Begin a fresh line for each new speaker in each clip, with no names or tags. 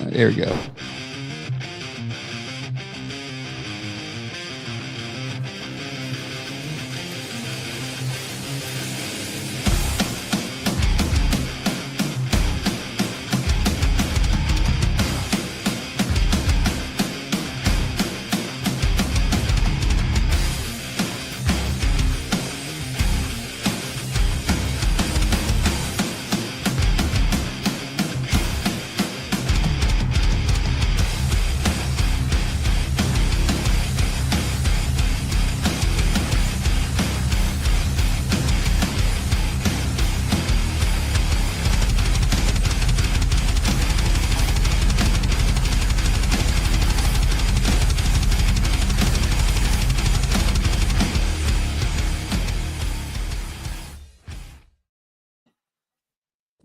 There we go.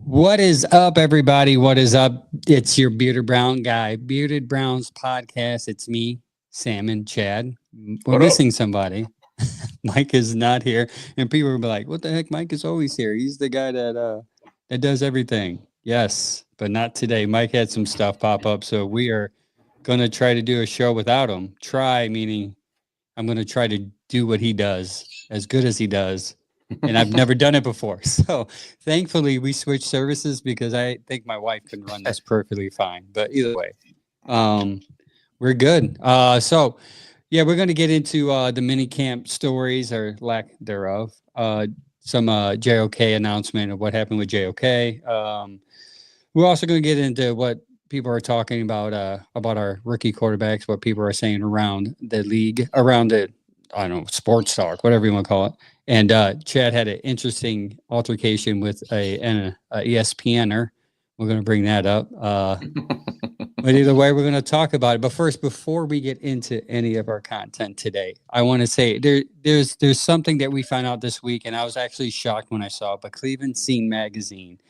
What is up, everybody? What is up? It's your Bearded Brown guy, Bearded Brown's podcast. It's me, Sam and Chad. We're missing somebody. Mike is not here, and people will be like, "What the heck? Mike is always here. He's the guy that does everything." Yes, but not today. Mike had some stuff pop up, so we are going to try to do a show without him. Try meaning I'm going to try to do what he does as good as he does. And I've never done it before. So thankfully we switched services because I think my wife can run this perfectly fine. But either way, we're good. So yeah, we're going to get into the mini camp stories or lack thereof. Some JOK announcement of what happened with JOK. We're also going to get into what people are talking about our rookie quarterbacks, what people are saying around the league, around the, I don't know, sports talk, whatever you want to call it. And Chad had an interesting altercation with an ESPNer. We're going to bring that up. But either way, we're going to talk about it. But first, before we get into any of our content today, I want to say there's something that we found out this week, and I was actually shocked when I saw it. But Cleveland Scene Magazine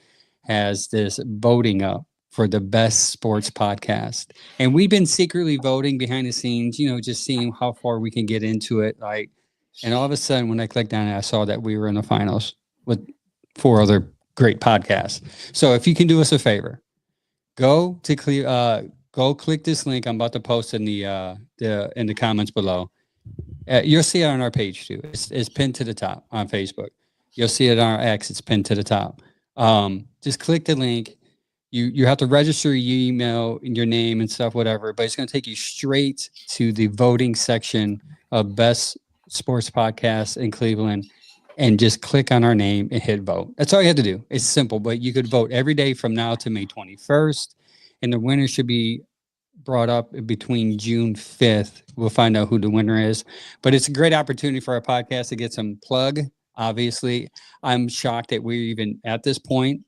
has this voting up for the best sports podcast. And we've been secretly voting behind the scenes, just seeing how far we can get into it. And all of a sudden, when I clicked on it, I saw that we were in the finals with 4 other great podcasts. So if you can do us a favor, go click this link I'm about to post in the comments below. You'll see it on our page too. It's pinned to the top on Facebook. You'll see it on our X. It's pinned to the top. Just click the link. You have to register your email and your name and stuff, whatever. But it's going to take you straight to the voting section of best sports podcast in Cleveland, and just click on our name and hit vote. That's all you have to do. It's simple, but you could vote every day from now to May 21st, and the winner should be brought up between June 5th. We'll find out who the winner is, but it's a great opportunity for our podcast to get some plug. Obviously, I'm shocked that we're even at this point,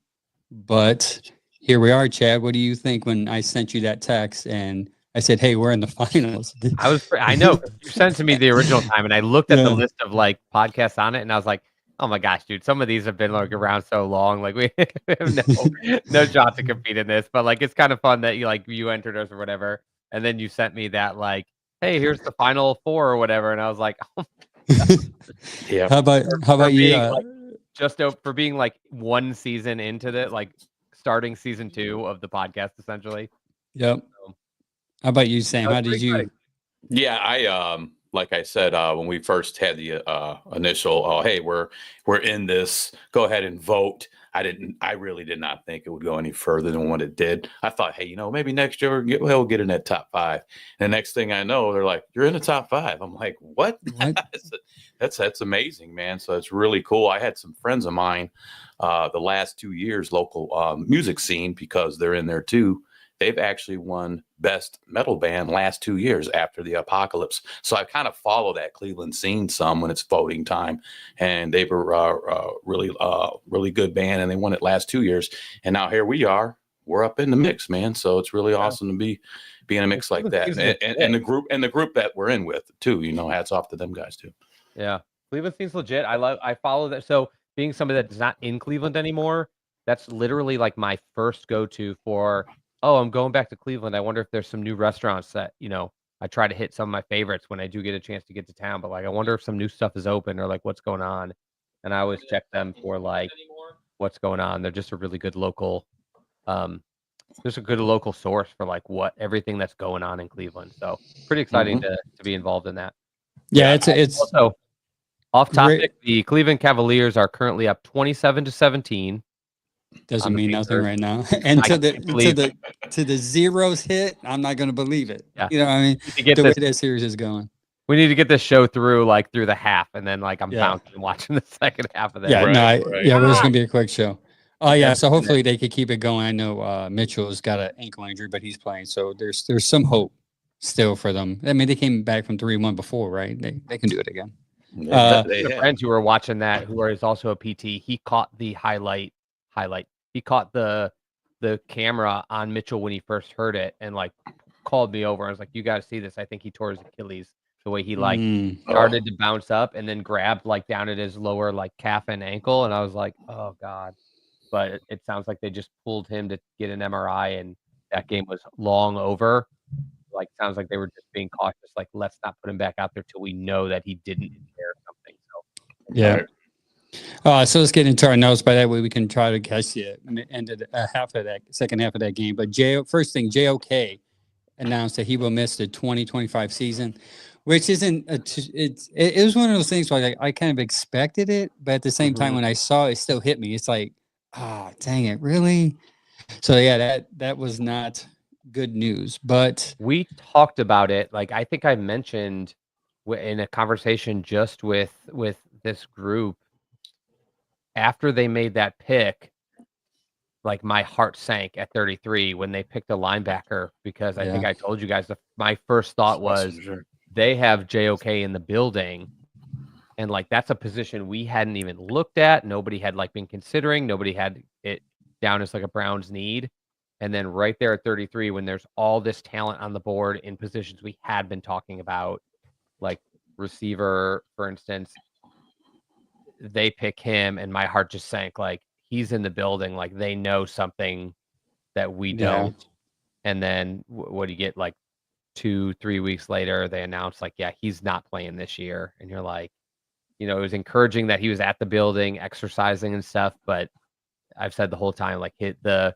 but here we are. Chad, what do you think when I sent you that text and I said, "Hey, we're in the finals"?
I know you sent to me the original time, and I looked at the list of podcasts on it, and I was like, "Oh my gosh, dude! Some of these have been around so long. We have no shot to compete in this." But it's kind of fun that you entered us or whatever, and then you sent me that "Hey, here's the final 4" or whatever, and I was like, "Oh
yeah." How about you?
Just for being one season into the starting season 2 of the podcast, essentially.
Yep. So, how about you, Sam? How did you?
Yeah, I like I said, when we first had the initial, hey, we're in this, go ahead and vote. I really did not think it would go any further than what it did. I thought, hey, maybe next year we'll get in that top 5. And the next thing I know, they're like, "You're in the top 5." I'm like, what? That's amazing, man. So it's really cool. I had some friends of mine the last 2 years, local music scene, because they're in there too. They've actually won best metal band last 2 years after the apocalypse. So I kind of follow that Cleveland scene some when it's voting time, and they were really good band, and they won it last 2 years. And now here we are, we're up in the mix, man. So it's really awesome to be in a mix like that, and the group that we're in with too. Hats off to them guys too.
Yeah, Cleveland seems legit. I follow that. So being somebody that's not in Cleveland anymore, that's literally my first go-to for, oh, I'm going back to Cleveland. I wonder if there's some new restaurants that, I try to hit some of my favorites when I do get a chance to get to town. But I wonder if some new stuff is open or what's going on. And I always check them for what's going on. They're just a really good local just a good local source for like everything that's going on in Cleveland. So pretty exciting to be involved in that.
Yeah, it's
Also off
great.
topic. The Cleveland Cavaliers are currently up 27-17.
Doesn't mean nothing right now. And to the zeros hit, I'm not going to believe it.
Yeah.
You know what I mean? The way that series is going.
We need to get this show through the half, and then I'm bouncing and watching the second half of that.
Yeah, we're just gonna be a quick show. Oh yeah, so hopefully they could keep it going. I know Mitchell's got an ankle injury, but he's playing, so there's some hope still for them. I mean, they came back from 3-1 before, right? They can do it again.
Friends who were watching that, who is also a PT, he caught the highlight. He caught the camera on Mitchell when he first heard it, and called me over. I was like, "You got to see this. I think he tore his Achilles." The way he started to bounce up and then grabbed down at his lower calf and ankle, and I was like, "Oh God!" But it sounds like they just pulled him to get an MRI, and that game was long over. Sounds like they were just being cautious. Let's not put him back out there till we know that he didn't tear something. So
yeah. So let's get into our notes. By that way, we can try to catch the end of the second half of that game. But first thing, JOK announced that he will miss the 2025 season, which isn't it was one of those things where I kind of expected it, but at the same time when I saw it, it still hit me. It's like, dang it, really? So yeah, that was not good news. But
we talked about it. I think I mentioned in a conversation just with this group after they made that pick. My heart sank at 33 when they picked a linebacker, because I think I told you guys my first thought was they have JOK in the building, and that's a position we hadn't even looked at. Nobody had been considering. Nobody had it down as a Browns need. And then right there at 33, when there's all this talent on the board in positions we had been talking about, like receiver, for instance, they pick him, and my heart just sank. He's in the building, they know something that we don't. And then what do you get? 2-3 weeks later, they announce he's not playing this year, and you're like, it was encouraging that he was at the building exercising and stuff, but I've said the whole time, hit the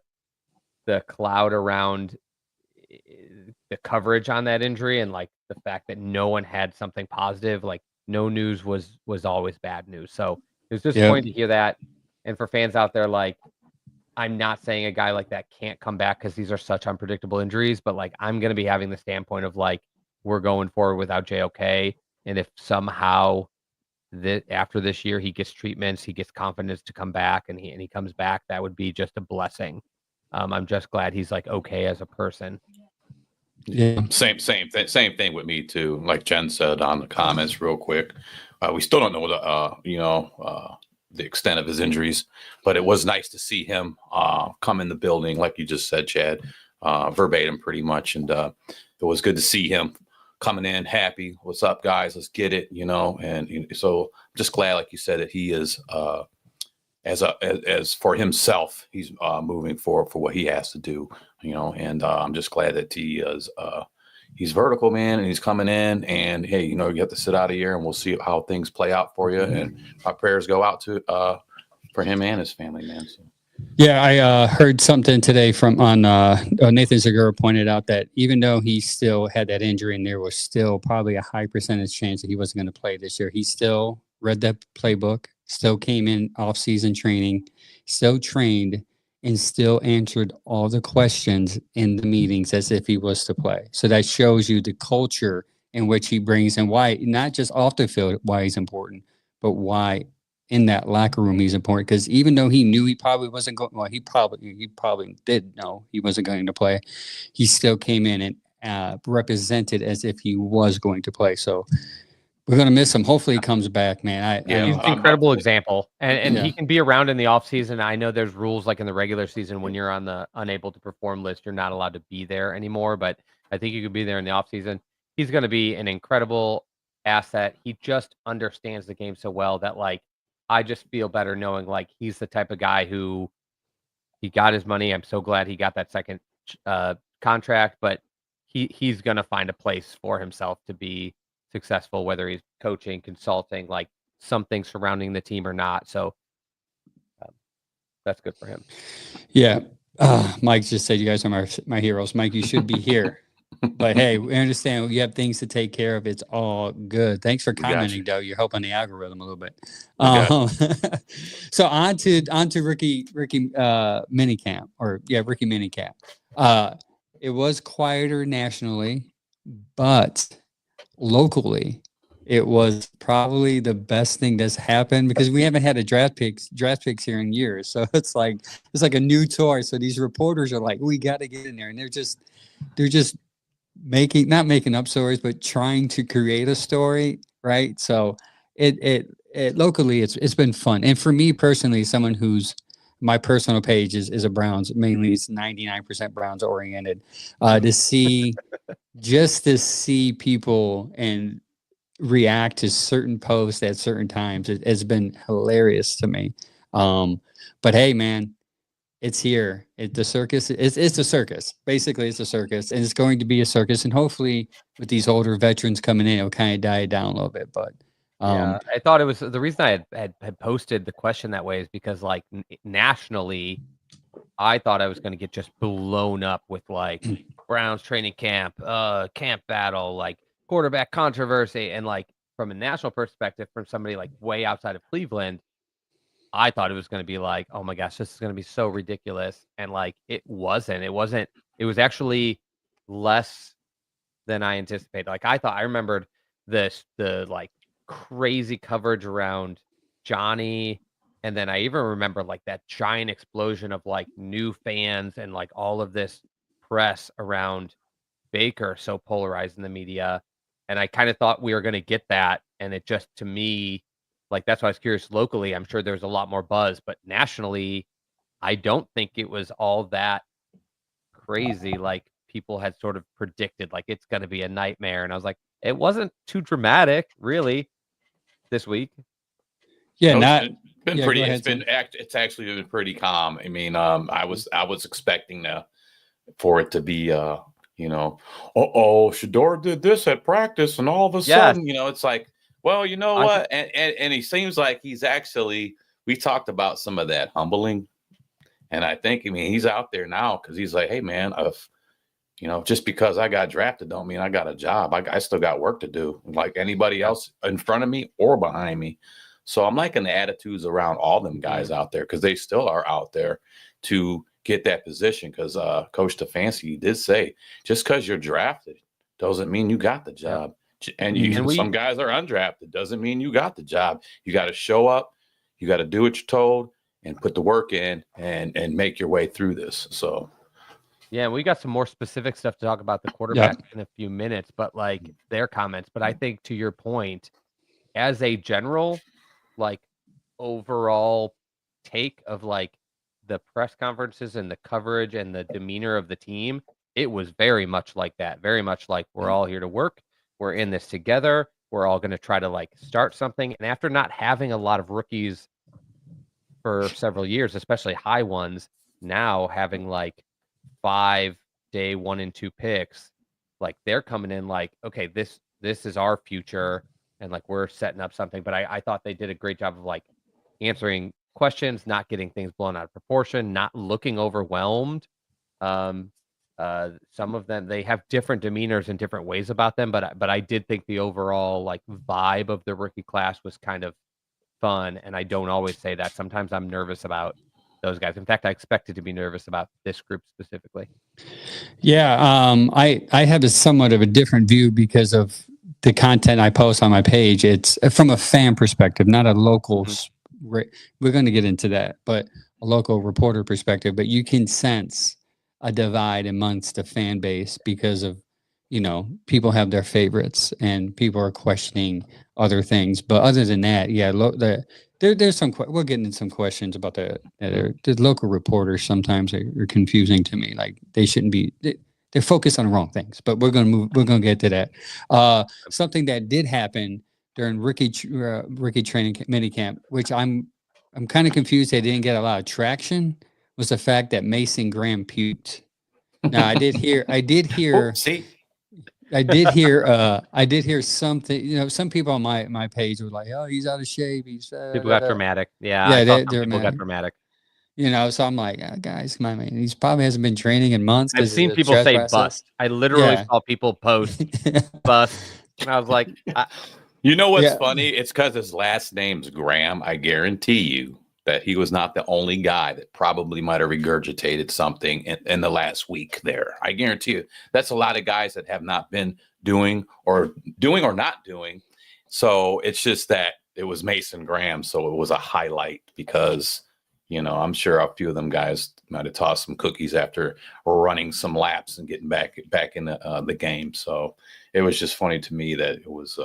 cloud around the coverage on that injury, and the fact that no one had something positive, no news was always bad news. So it was disappointing to hear that. And for fans out there, I'm not saying a guy like that can't come back, because these are such unpredictable injuries, but I'm going to be having the standpoint of we're going forward without JOK. And if somehow after this year he gets treatments, he gets confidence to come back, and he comes back, that would be just a blessing. I'm just glad he's okay as a person.
Yeah, same thing with me too. Like Jen said on the comments, real quick, we still don't know the extent of his injuries, but it was nice to see him come in the building, like you just said, Chad, verbatim, pretty much, and it was good to see him coming in happy. What's up, guys? Let's get it, And so I'm just glad, like you said, that he is as for himself, he's moving forward for what he has to do, and I'm just glad that he is he's vertical, man, and he's coming in, and hey, you have to sit out a year, and we'll see how things play out for you. And our prayers go out to for him and his family, man. So.
Yeah, I heard something today Nathan Segura pointed out that even though he still had that injury, and there was still probably a high percentage chance that he wasn't going to play this year, he still read that playbook, still came in off-season training, still trained, and still answered all the questions in the meetings as if he was to play. So that shows you the culture in which he brings, and why, not just off the field, why he's important, but why in that locker room he's important. Because even though he knew he probably wasn't going, well, he probably did know he wasn't going to play, he still came in and represented as if he was going to play. So we're going to miss him. Hopefully he comes back, man.
He's an incredible example. And he can be around in the offseason. I know there's rules in the regular season when you're on the unable to perform list, you're not allowed to be there anymore. But I think you could be there in the offseason. He's going to be an incredible asset. He just understands the game so well that, I just feel better knowing, he's the type of guy who he got his money. I'm so glad he got that second contract, but he's going to find a place for himself to be successful, whether he's coaching, consulting, something surrounding the team or not. So that's good for him.
Yeah. Mike just said you guys are my heroes. Mike, you should be here. But hey, we understand you have things to take care of. It's all good. Thanks for commenting, though. You're helping the algorithm a little bit. So on to Ricky minicamp, Ricky minicamp. It was quieter nationally, but locally, it was probably the best thing that's happened because we haven't had a draft picks here in years. So it's like a new toy. So these reporters are like, we got to get in there, and they're just not making up stories, but trying to create a story, right? So it locally it's been fun. And for me personally, someone who's my personal page is a Browns, mainly it's 99% Browns oriented. To see people and react to certain posts at certain times, it's been hilarious to me. But hey, man, it's here. The circus. It's a circus. Basically, it's a circus, and it's going to be a circus. And hopefully, with these older veterans coming in, it'll kind of die down a little bit. But
yeah, I thought it was the reason I had posted the question that way is because like nationally, I thought I was going to get just blown up with like Browns training camp, camp battle, like quarterback controversy, and like from a national perspective, from somebody like way outside of Cleveland. I thought it was going to be like, oh my gosh, this is going to be so ridiculous. And like, it wasn't. It was actually less than I anticipated. Like, I remembered the like crazy coverage around Johnny. And then I even remember like that giant explosion of like new fans and like all of this press around Baker so polarized in the media. And I kind of thought we were going to get that. And it just, to me, like, that's why I was curious locally. I'm sure there's a lot more buzz, but nationally, I don't think it was all that crazy. Like people had sort of predicted, like it's going to be a nightmare. And I was like, it wasn't too dramatic, really, this week.
Yeah,
no, it's actually been pretty calm. I mean, I was expecting for it to be Shador did this at practice, and all of a sudden, it's like, well, you know what? And he seems like he's actually, we talked about some of that humbling. And I think, he's out there now because he's like, hey, man, just because I got drafted don't mean I got a job. I still got work to do like anybody else in front of me or behind me. So I'm liking the attitudes around all them guys out there because they still are out there to get that position. Because Coach Stefanski did say, just because you're drafted doesn't mean you got the job. And some guys are undrafted. Doesn't mean you got the job. You got to show up. You got to do what you're told and put the work in and make your way through this. So,
yeah, we got some more specific stuff to talk about the quarterback in a few minutes, but like their comments. But I think to your point, as a general, like overall take of like the press conferences and the coverage and the demeanor of the team, it was very much like that. Very much like we're all here to work. We're in this together. We're all going to try to like start something. And after not having a lot of rookies for several years, especially high ones, now having like 5 day 1 and 2 picks, like they're coming in like, okay, this is our future. And like, we're setting up something. But I thought they did a great job of like answering questions, not getting things blown out of proportion, not looking overwhelmed. Some of them, they have different demeanors and different ways about them, but I did think the overall like vibe of the rookie class was kind of fun. And I don't always say that. Sometimes I'm nervous about those guys. In fact, I expected to be nervous about this group specifically.
Yeah, I have a somewhat of a different view because of the content I post on my page. It's from a fan perspective, not a local. We're going to get into that, but a local reporter perspective. But you can sense a divide amongst the fan base because of, people have their favorites and people are questioning other things. But other than that, yeah, there's some, we'll get into some questions about the local reporters. Sometimes are confusing to me. Like they shouldn't be, they're focused on the wrong things, but we're going to get to that. Something that did happen during Ricky training minicamp, which I'm kind of confused. They didn't get a lot of traction, was the fact that Mason Graham puked. Now I did hear something, some people on my page were like, oh, he's out of shape.
People got dramatic. Yeah. People got dramatic.
You know, so I'm like, guys, come on, man. He's probably hasn't been training in months.
I've seen people say bust. I literally saw people post bust, and I was like,
you know what's funny? It's because his last name's Graham. I guarantee you that he was not the only guy that probably might have regurgitated something in the last week there. I guarantee you that's a lot of guys that have not been doing or not doing. So it's just that it was Mason Graham. So it was a highlight because, you know, I'm sure a few of them guys might have tossed some cookies after running some laps and getting back in the game. So it was just funny to me that it was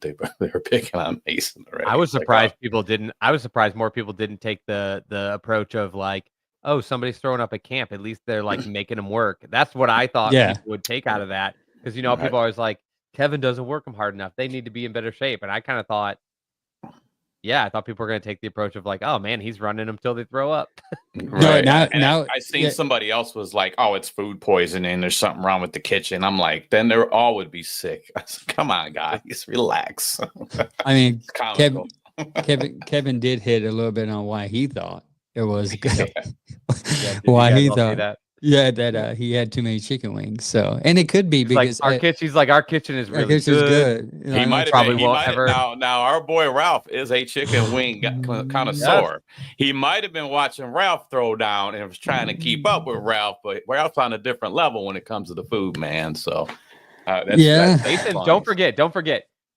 they were picking on Mason already.
I was surprised people didn't. I was surprised more people didn't take the approach of like, oh, somebody's throwing up a camp. At least they're like making them work. That's what I thought people would take out of that, because you know people are always like, Kevin doesn't work them hard enough. They need to be in better shape. And I kind of thought, I thought people were going to take the approach of like, oh man, he's running them till they throw up.
Right. Now I seen somebody else was like, oh, it's food poisoning. There's something wrong with the kitchen. I'm like, then they all would be sick. I said, come on, guys, relax.
I mean, Kevin did hit a little bit on why he thought it was good. Why he thought that. Yeah, that he had too many chicken wings. So, and it could be because
our kitchen is really good.
You know,
he might probably won't ever. Now our boy Ralph is a chicken wing connoisseur. He might have been watching Ralph throw down and was trying to keep up with Ralph, but Ralph's on a different level when it comes to the food, man. So,
Mason, don't forget.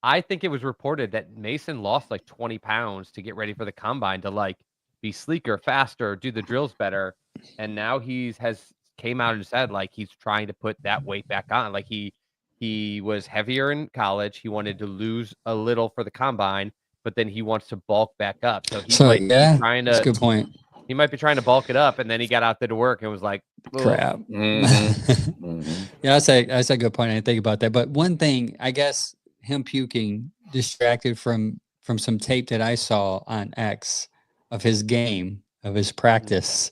I think it was reported that Mason lost like 20 pounds to get ready for the combine to like be sleeker, faster, do the drills better. And now has came out and said like he's trying to put that weight back on. Like he was heavier in college. He wanted to lose a little for the combine, but then he wants to bulk back up. So he's trying to.
That's a good point.
He might be trying to bulk it up, and then he got out there to work and was like,
crap. That's a good point. I didn't think about that. But one thing, I guess him puking distracted from some tape that I saw on X of his game, of his practice.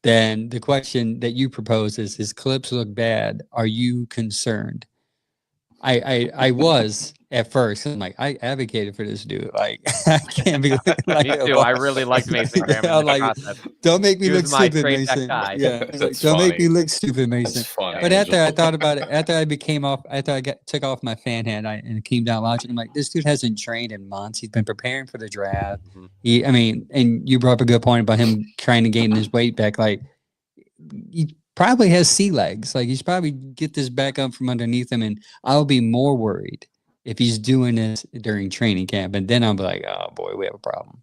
Then the question that you propose is, his clips look bad. Are you concerned? I was at first. I'm like, I advocated for this dude. Like, I can't be like,
me too. I really liked Mason Graham.
Like, don't make me look stupid, Mason. Yeah, like, don't make me look stupid, Mason. But after I thought about it, after I took off my fan hat and came down watching, I'm like, this dude hasn't trained in months. He's been preparing for the draft. And you brought up a good point about him trying to gain his weight back. Like, he probably has sea legs. Like, he's probably get this back up from underneath him, and I'll be more worried if he's doing this during training camp. And then I'll be like, oh boy, we have a problem.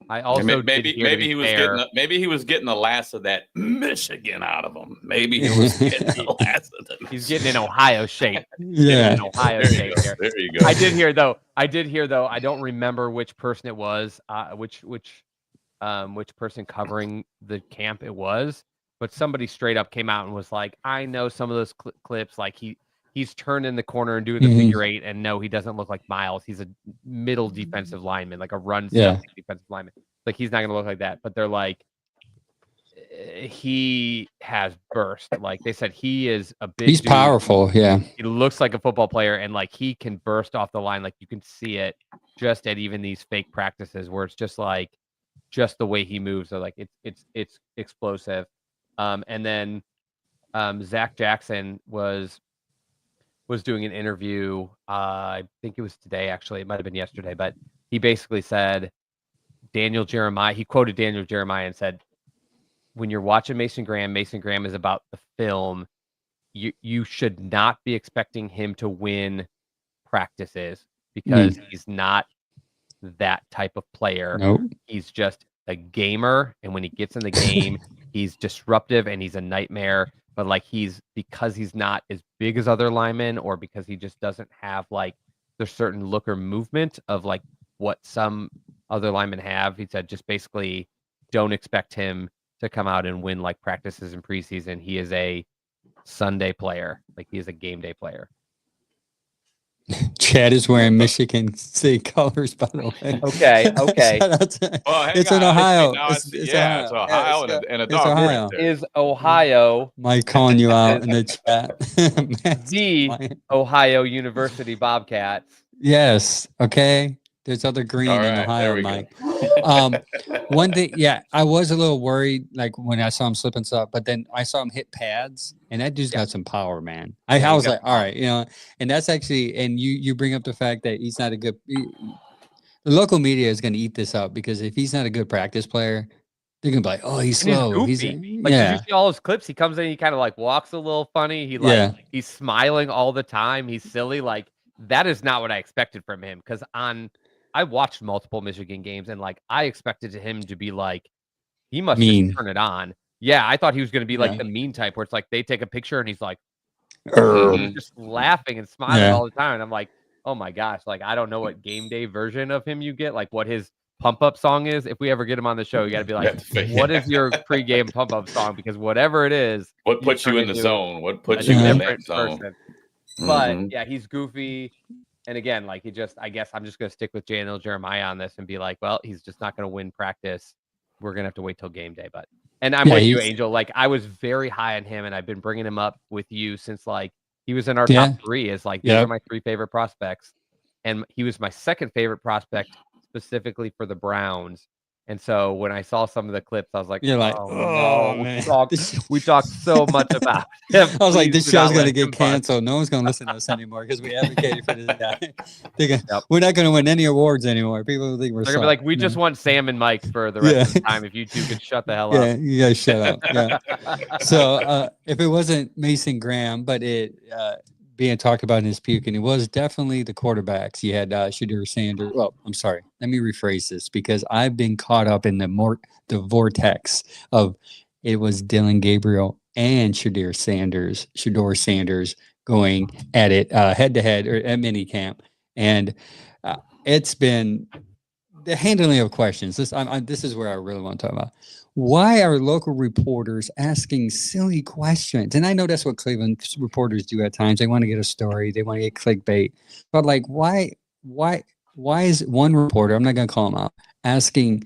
I also
maybe he was getting the last of that Michigan out of him. Maybe he was getting the last of them.
He's getting in Ohio shape.
Yeah,
in Ohio shape.
There you go.
I did hear though. I don't remember which person it was. Which person covering the camp it was. But somebody straight up came out and was like, I know some of those clips. Like he's turned in the corner and doing the figure eight, and no, he doesn't look like Miles. He's a middle defensive lineman, like a run defensive lineman. Like, he's not going to look like that. But they're like, he has burst. Like they said, he is a big.
He's powerful. Yeah,
he looks like a football player, and like he can burst off the line. Like you can see it just at even these fake practices where it's just like the way he moves. So like it's explosive. And then Zach Jackson was doing an interview. I think it was today, actually. It might have been yesterday, but he basically said he quoted Daniel Jeremiah and said, when you're watching Mason Graham is about the film. You should not be expecting him to win practices because he's not that type of player.
Nope.
He's just a gamer. And when he gets in the game, he's disruptive and he's a nightmare, but like because he's not as big as other linemen, or because he just doesn't have like the certain look or movement of like what some other linemen have. He said, just basically don't expect him to come out and win like practices in preseason. He is a Sunday player. Like, he is a game day player.
Chad is wearing Michigan State colors, by the way.
Okay.
It's in Ohio.
It's Ohio and a dog.
Ohio.
Is Ohio?
Mike calling you out in the chat.
The Ohio University Bobcats.
Yes. Okay. There's other green
All
in
right, there
Ohio,
we
Mike.
go.
One thing, yeah, I was a little worried, like when I saw him slipping stuff, but then I saw him hit pads, and that dude's got some power, man. I
Yeah,
was
he's
like, all right, and that's actually, and you bring up the fact that he's not a good. The local media is going to eat this up because if he's not a good practice player, they're going to be like, oh, he's
And he's
slow. He's
goofy. Like, did you see all his clips? He comes in, he kind of like walks a little funny.
Yeah.
He's smiling all the time. He's silly. Like, that is not what I expected from him. Because I watched multiple Michigan games, and like I expected him to be like, he must
Mean.
just turn it on. Yeah, I thought he was going to be like
Yeah.
the mean type, where it's like they take a picture and he's like,
Mhm.
just laughing and smiling
Yeah.
all the time. And I'm like, oh my gosh, like I don't know what game day version of him you get, like what his pump up song is. If we ever get him on the show, you got to be
You
like,
have to figure-
what is your pregame pump up song? Because whatever it is,
What puts you
turn
in the
into
zone? What
a
puts you in that
different
zone?
person. But
Mhm.
yeah, he's goofy. And again, like I guess I'm just going to stick with Daniel Jeremiah on this and be like, well, he's just not going to win practice. We're going to have to wait till game day. But, and I'm with you, Angel. Like I was very high on him, and I've been bringing him up with you since like he was in our top 3 as like, these are my 3 favorite prospects. And he was my second favorite prospect specifically for the Browns. And so when I saw some of the clips, I was like,
You're like,
oh
oh
no,
man.
we talked so much about him.
I was like, this
Please do not
show's going to
let
get
him bust.
canceled. No one's going to listen to us anymore because we advocated for this guy.
Yep.
We're not going to win any awards anymore. People will think we're
They're gonna be like, we just want Sam and Mike for the rest of the time. If you two could shut the hell
Yeah,
up.
you guys shut up. Yeah. So if it wasn't Mason Graham, but it being talked about in his puke, and it was definitely the quarterbacks. You had Shadur Sanders. Well, I'm sorry. Let me rephrase this because I've been caught up in the vortex of it was Dylan Gabriel and Shadur Sanders going at it head to head or at mini camp, and it's been the handling of questions. This is where I really want to talk about. Why are local reporters asking silly questions? And I know that's what Cleveland reporters do at times. They want to get a story. They want to get clickbait. But like, why is one reporter, I'm not going to call him out, asking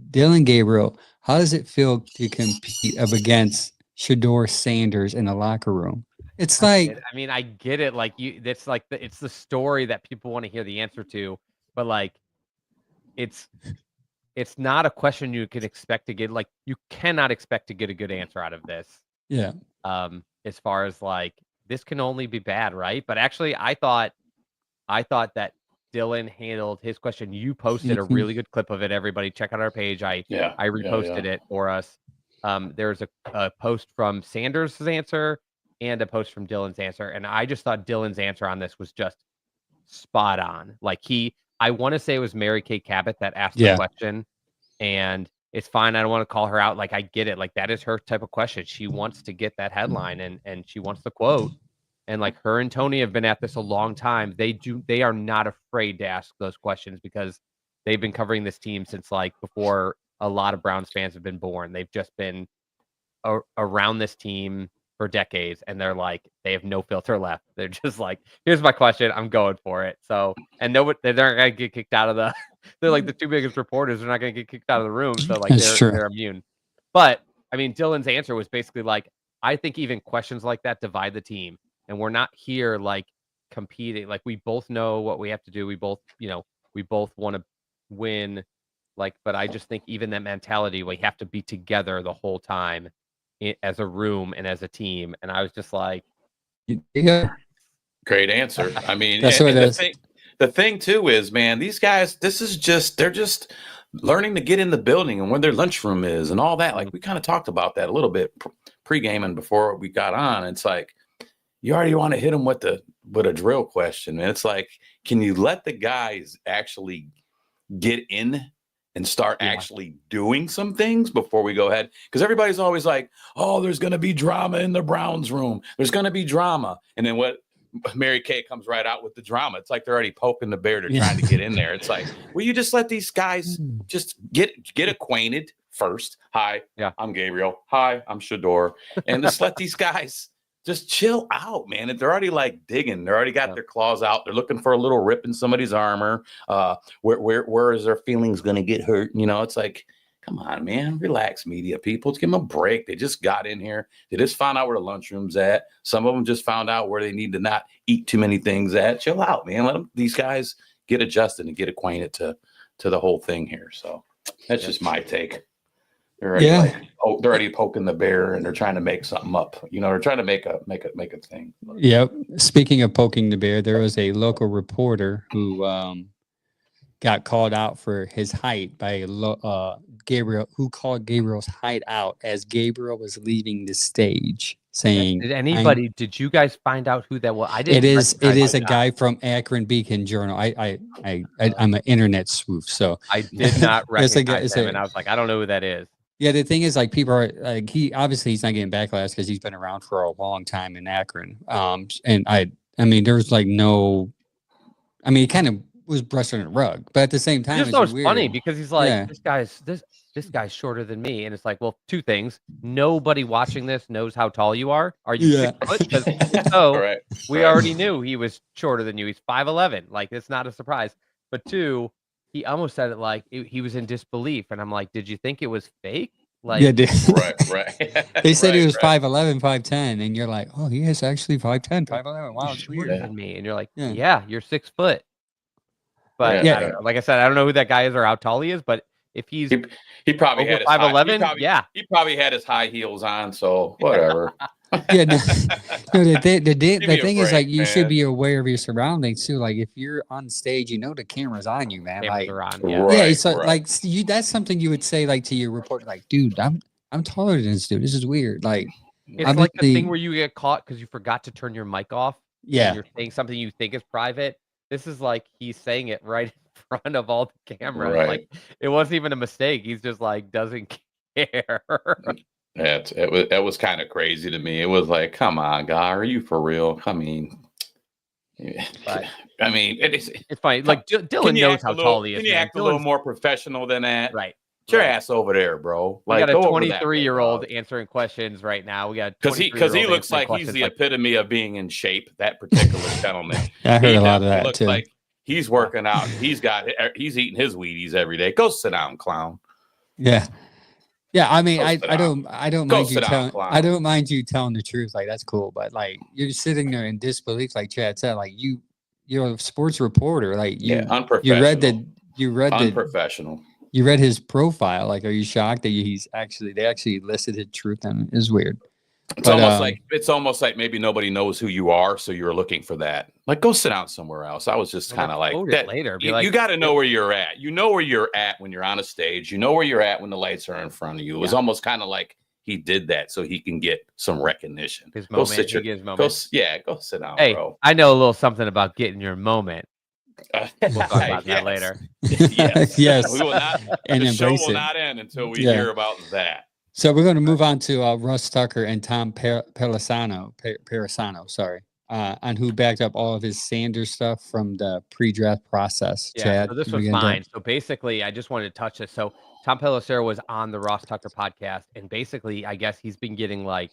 Dylan Gabriel, how does it feel to compete up against Shador Sanders in the locker room? It's like,
I mean, I get it. Like that's like it's the story that people want to hear the answer to, but like, it's not a question you can expect to get. Like, you cannot expect to get a good answer out of this.
Yeah.
As far as like, this can only be bad, right? But actually, I thought that Dylan handled his question. You posted a really good clip of it. Everybody, check out our page. I reposted it for us. There's a post from Sanders' answer and a post from Dylan's answer, and I just thought Dylan's answer on this was just spot on. Like I want to say it was Mary Kay Cabot that asked the question, and it's fine. I don't want to call her out. Like, I get it. Like, that is her type of question. She wants to get that headline and she wants the quote. And like, her and Tony have been at this a long time. They are not afraid to ask those questions because they've been covering this team since like before a lot of Browns fans have been born. They've just been around this team for decades, and they're like, they have no filter left. They're just like, here's my question, I'm going for it. So, and they're not gonna get kicked out of the they're like the 2 biggest reporters, they're not gonna get kicked out of the room, so like they're immune. But I mean, Dylan's answer was basically like, I think even questions like that divide the team, and we're not here like competing. Like, we both know what we have to do. We both want to win. Like, but I just think even that mentality, we have to be together the whole time as a room and as a team. And I was just like,
great answer. I mean,
that's what it is.
The thing too is, man, these guys, they're just learning to get in the building and where their lunchroom is and all that. Like, we kind of talked about that a little bit pre-game and before we got on. It's like, you already want to hit them with a drill question. And it's like, can you let the guys actually get in and start actually doing some things before we go ahead? Because everybody's always like, oh, there's going to be drama in the Browns room. There's going to be drama. And then what? Mary Kay comes right out with the drama. It's like they're already poking the bear. They're trying to get in there. It's like, will you just let these guys just get acquainted first? Hi, I'm Gabriel. Hi, I'm Shador. And just let these guys just chill out, man. If they're already like digging, they're already got their claws out. They're looking for a little rip in somebody's armor. Where is their feelings going to get hurt? You know, it's like, come on, man, relax, media people. Let's give them a break. They just got in here. They just found out where the lunchroom's at. Some of them just found out where they need to not eat too many things at. Chill out, man. Let them, these guys get adjusted and get acquainted to the whole thing here. So that's just my take. They're already they're already poking the bear and they're trying to make something up. They're trying to make a thing.
Yep. Speaking of poking the bear, there was a local reporter who got called out for his height by Gabriel, who called Gabriel's height out as Gabriel was leaving the stage, saying,
did you guys find out who that was? I didn't.
It is a guy from Akron Beacon Journal. I'm an internet spoof, so
I did not recognize him, and I was like, I don't know who that is.
Yeah, the thing is, like, people are like, he's not getting backlash because he's been around for a long time in Akron. And I mean, there's like no, I mean, he kind of was brushed under the rug, but at the same time,
it's funny because he's like, this guy's shorter than me, and it's like, well, two things: nobody watching this knows how tall you are. Are you 6 foot? Because we already knew he was shorter than you. He's 5'11". Like, it's not a surprise. But two, he almost said it like he was in disbelief, and I'm like, did you think it was fake? Like,
yeah,
right.
They said he was 5'11", 5'10", and you're like, oh, he is actually 5'10", 5'11". Wow,
he's shorter than me, and you're like, yeah, you're 6 foot. But
Yeah.
I don't know. Like I said, I don't know who that guy is or how tall he is, but if he's
he probably had his
5'11",
he probably had his high heels on, so whatever.
Yeah, the thing is, like, you should be aware of your surroundings too. Like, if you're on stage, the camera's on you, man.
Cameras are on,
like that's something you would say, like, to your reporter, like, dude, I'm taller than this dude. This is weird. Like,
it's like the thing where you get caught because you forgot to turn your mic off.
Yeah,
and you're saying something you think is private. This is like he's saying it right in front of all the cameras.
Right.
Like, it wasn't even a mistake. He's just like doesn't care.
It was kind of crazy to me. It was like, come on, guy, are you for real? I mean,
it's fine. Like, Dylan knows how tall he is.
Can you act a little more professional than that?
Right.
Get your ass over there, bro.
We got a 23-year-old answering questions right now. We got
because he looks like he's the epitome of being in shape. That particular gentleman.
I heard a lot of that
looks
too.
Like he's working out. He's eating his Wheaties every day. Go sit down, clown.
Yeah. Yeah, I mean, I don't mind you telling the truth. Like, that's cool, but like, you're sitting there in disbelief, like Chad said. Like, you're a sports reporter. Like,
unprofessional.
You read
unprofessional.
You read his profile. Like, are you shocked that they actually listed his truth? And it's weird.
It's almost like maybe nobody knows who you are, so you're looking for that. Like, go sit down somewhere else. I was just kind of like that.
Later,
you got to know where you're at. You know where you're at when you're on a stage. You know where you're at when the lights are in front of you. It was almost kind of like he did that so he can get some recognition.
His moment. Go
sit down,
hey,
bro.
I know a little something about getting your moment. We'll talk about that later.
Yes.
We will not. And the show will not end until we hear about that.
So we're going to move on to Russ Tucker and Tom Parasano, on who backed up all of his Sanders stuff from the pre-draft process.
Yeah,
Chad,
so this was mine. So basically, I just wanted to touch this. So Tom Pelissero was on the Ross Tucker podcast, and basically, I guess he's been getting like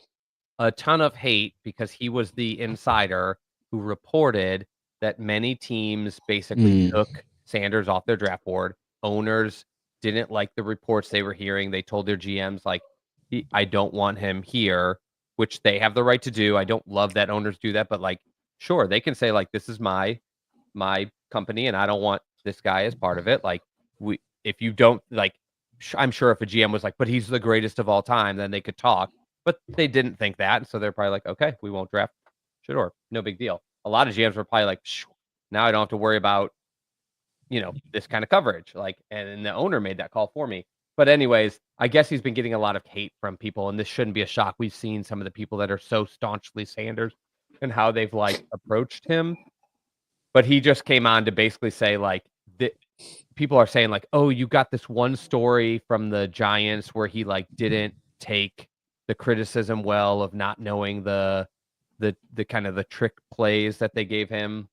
a ton of hate because he was the insider who reported that many teams basically took Sanders off their draft board. Owners didn't like the reports they were hearing. They told their GMs, like, I don't want him here, which they have the right to do. I don't love that owners do that, but like, sure, they can say, like, this is my company and I don't want this guy as part of it. Like, if you don't, like, I'm sure if a GM was like, but he's the greatest of all time, then they could talk, but they didn't think that. And so they're probably like, okay, we won't draft Shedeur. No big deal. A lot of GMs were probably like, now I don't have to worry about, this kind of coverage. Like, and the owner made that call for me. But anyways, I guess he's been getting a lot of hate from people, and this shouldn't be a shock. We've seen some of the people that are so staunchly Sanders and how they've like approached him. But he just came on to basically say, like, that people are saying, like, oh, you got this one story from the Giants where he like didn't take the criticism well of not knowing the kind of the trick plays that they gave him,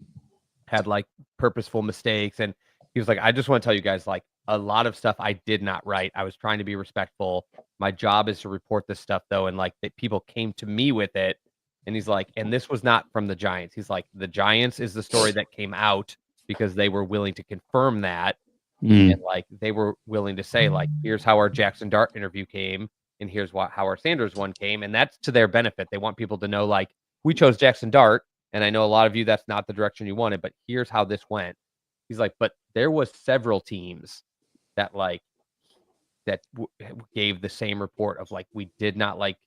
had like purposeful mistakes. And he was like, I just want to tell you guys, like, a lot of stuff I did not write. I was trying to be respectful. My job is to report this stuff, though. And like, that people came to me with it. And he's like, and this was not from the Giants. He's like, the Giants is the story that came out because they were willing to confirm that. And like, they were willing to say, like, here's how our Jackson Dart interview came. And here's how our Sanders one came. And that's to their benefit. They want people to know, like, we chose Jackson Dart. And I know a lot of you, that's not the direction you wanted, but here's how this went. He's like, but there was several teams that like that gave the same report of like we did not like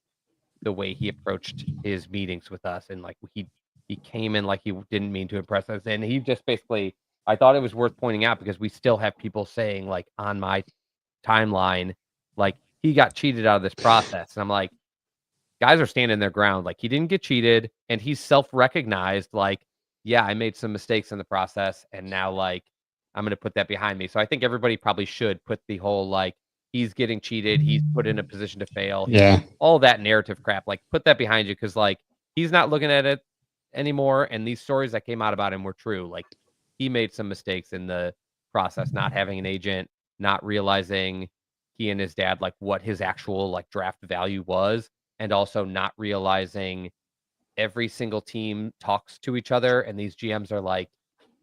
the way he approached his meetings with us, and like he came in like he didn't mean to impress us, and he just basically. I thought it was worth pointing out because we still have people saying like on my timeline, like he got cheated out of this process, and I'm like, guys are standing their ground. Like he didn't get cheated, and he's self-recognized. Like, yeah, I made some mistakes in the process, and now like I'm gonna put that behind me. So I think everybody probably should put the whole like he's getting cheated, he's put in a position to fail,
Yeah.
all that narrative crap. Like put that behind you because like he's not looking at it anymore, and these stories that came out about him were true. Like he made some mistakes in the process, not having an agent, not realizing he and his dad like what his actual like draft value was, and also not realizing every single team talks to each other, and these GMs are like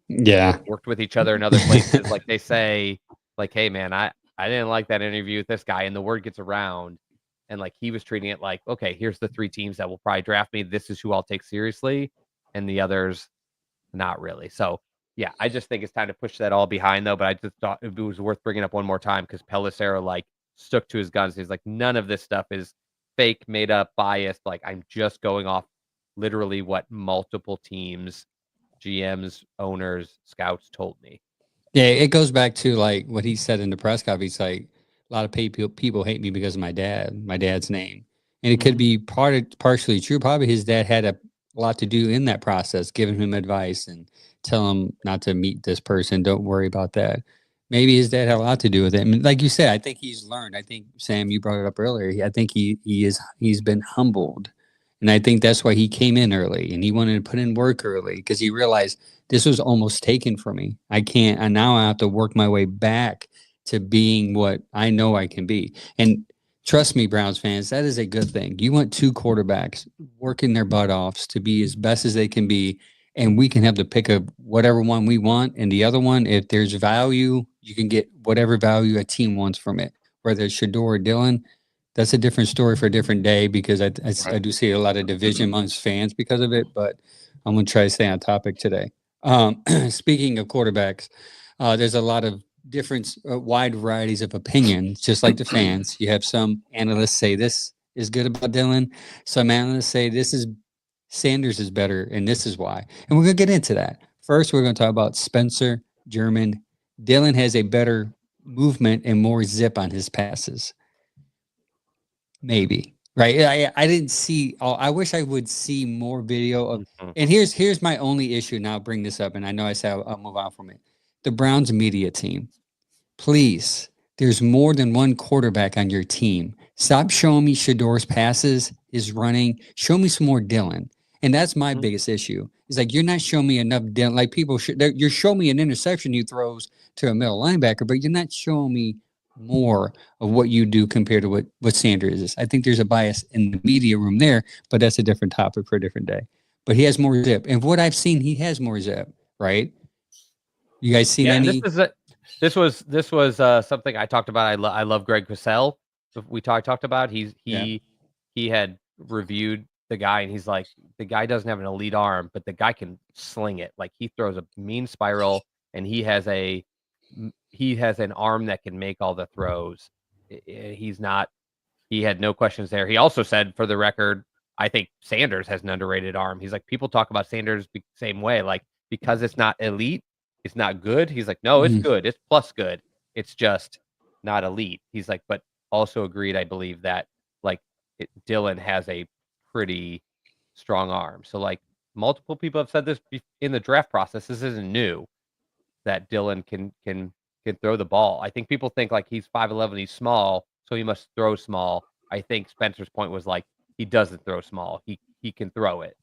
Yeah.
worked with each other in other places. Like they say, like, hey man, I didn't like that interview with this guy, and the word gets around. And like he was treating it like, okay, here's the 3 teams that will probably draft me. This is who I'll take seriously, and the others not really. So yeah, I just think it's time to push that all behind though. But I just thought it was worth bringing up one more time because Pelissero like stuck to his guns. He's like, none of this stuff is fake, made up, biased. Like I'm just going off literally what multiple teams, GMs, owners, scouts told me.
Yeah, it goes back to like what he said in the press conference. Like a lot of people hate me because of my dad's name, and it could be partially true. Probably his dad had a lot to do in that process, giving him advice and tell him not to meet this person. Don't worry about that. Maybe his dad had a lot to do with it. I mean, like you said, I think he's learned. I think Sam, you brought it up earlier. I think he's been humbled, and I think that's why he came in early and he wanted to put in work early because he realized this was almost taken from me. I can't, and now I have to work my way back to being what I know I can be. And trust me, Browns fans, that is a good thing. You want 2 quarterbacks working their butt offs to be as best as they can be, and we can have the pick of whatever one we want. And the other one, if there's value, you can get whatever value a team wants from it, whether it's Shador or Dylan. That's a different story for a different day because I do see a lot of division amongst fans because of it, but I'm going to try to stay on topic today. Speaking of quarterbacks, there's a lot of different, wide varieties of opinions, just like the fans. You have some analysts say this is good about Dylan. Some analysts say Sanders is better, and this is why. And we're going to get into that. First, we're going to talk about Spencer German. Dylan has a better movement and more zip on his passes. Maybe. Right. I didn't see. I wish I would see more video of. And here's my only issue. And I'll bring this up. And I know I said I'll move on from it. The Browns media team, please. There's more than one quarterback on your team. Stop showing me Shador's passes, his running. Show me some more Dylan. And that's my biggest issue. It's like you're not showing me enough Dylan. Like people should. You're showing me an interception he throws to a middle linebacker, but you're not showing me more of what you do compared to what Sanders is. I think there's a bias in the media room there, but that's a different topic for a different day. But he has more zip. And what I've seen, he has more zip, right? You guys seen any?
This was something I talked about. I love Greg Cosell. We talked about. He had reviewed the guy, and he's like, the guy doesn't have an elite arm, but the guy can sling it. Like he throws a mean spiral, and he has an arm that can make all the throws. He had no questions there. He also said, for the record, I think Sanders has an underrated arm. He's like, people talk about Sanders the same way, like because it's not elite, it's not good. He's like, no, it's good. It's plus good. It's just not elite. He's like, but also agreed, I believe that like Dylan has a pretty strong arm. So like multiple people have said this in the draft process. This isn't new that Dylan can throw the ball. I think people think like he's 5'11", he's small, so he must throw small. I think Spencer's point was like he doesn't throw small. He can throw it.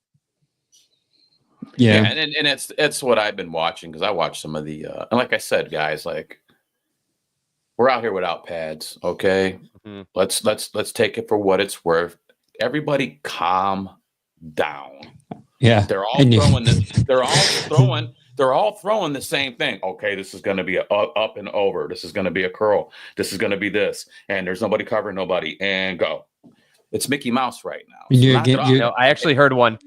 Yeah, and it's what I've been watching because I watch some of the and like I said, guys, like we're out here without pads. Okay, let's take it for what it's worth. Everybody, calm down.
Yeah,
they're all throwing this. They're all throwing the same thing. Okay, this is going to be a up and over. This is going to be a curl. This is going to be this. And there's nobody covering nobody. And go. It's Mickey Mouse right now.
I actually heard one.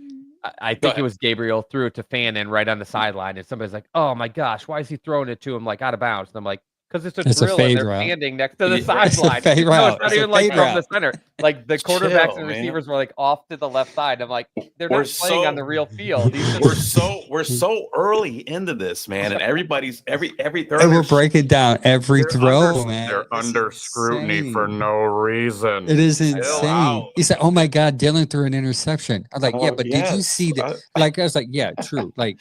I think it was Gabriel threw it to Fannin right on the sideline, and somebody's like, "Oh my gosh, why is he throwing it to him like out of bounds?" And I'm like, "Because it's a drill, and they're standing next to the sideline.
It's
not even like from the center. Like the quarterbacks and receivers were like off to the left side. I'm like, they're not playing on the real field.
We're so early into this, man, and everybody's
we're breaking down every throw, man.
They're under scrutiny for no reason.
It is insane. He said, "Oh my God, Dylan threw an interception." I was like, "Yeah, but did you see that?" Like I was like, "Yeah, true." Like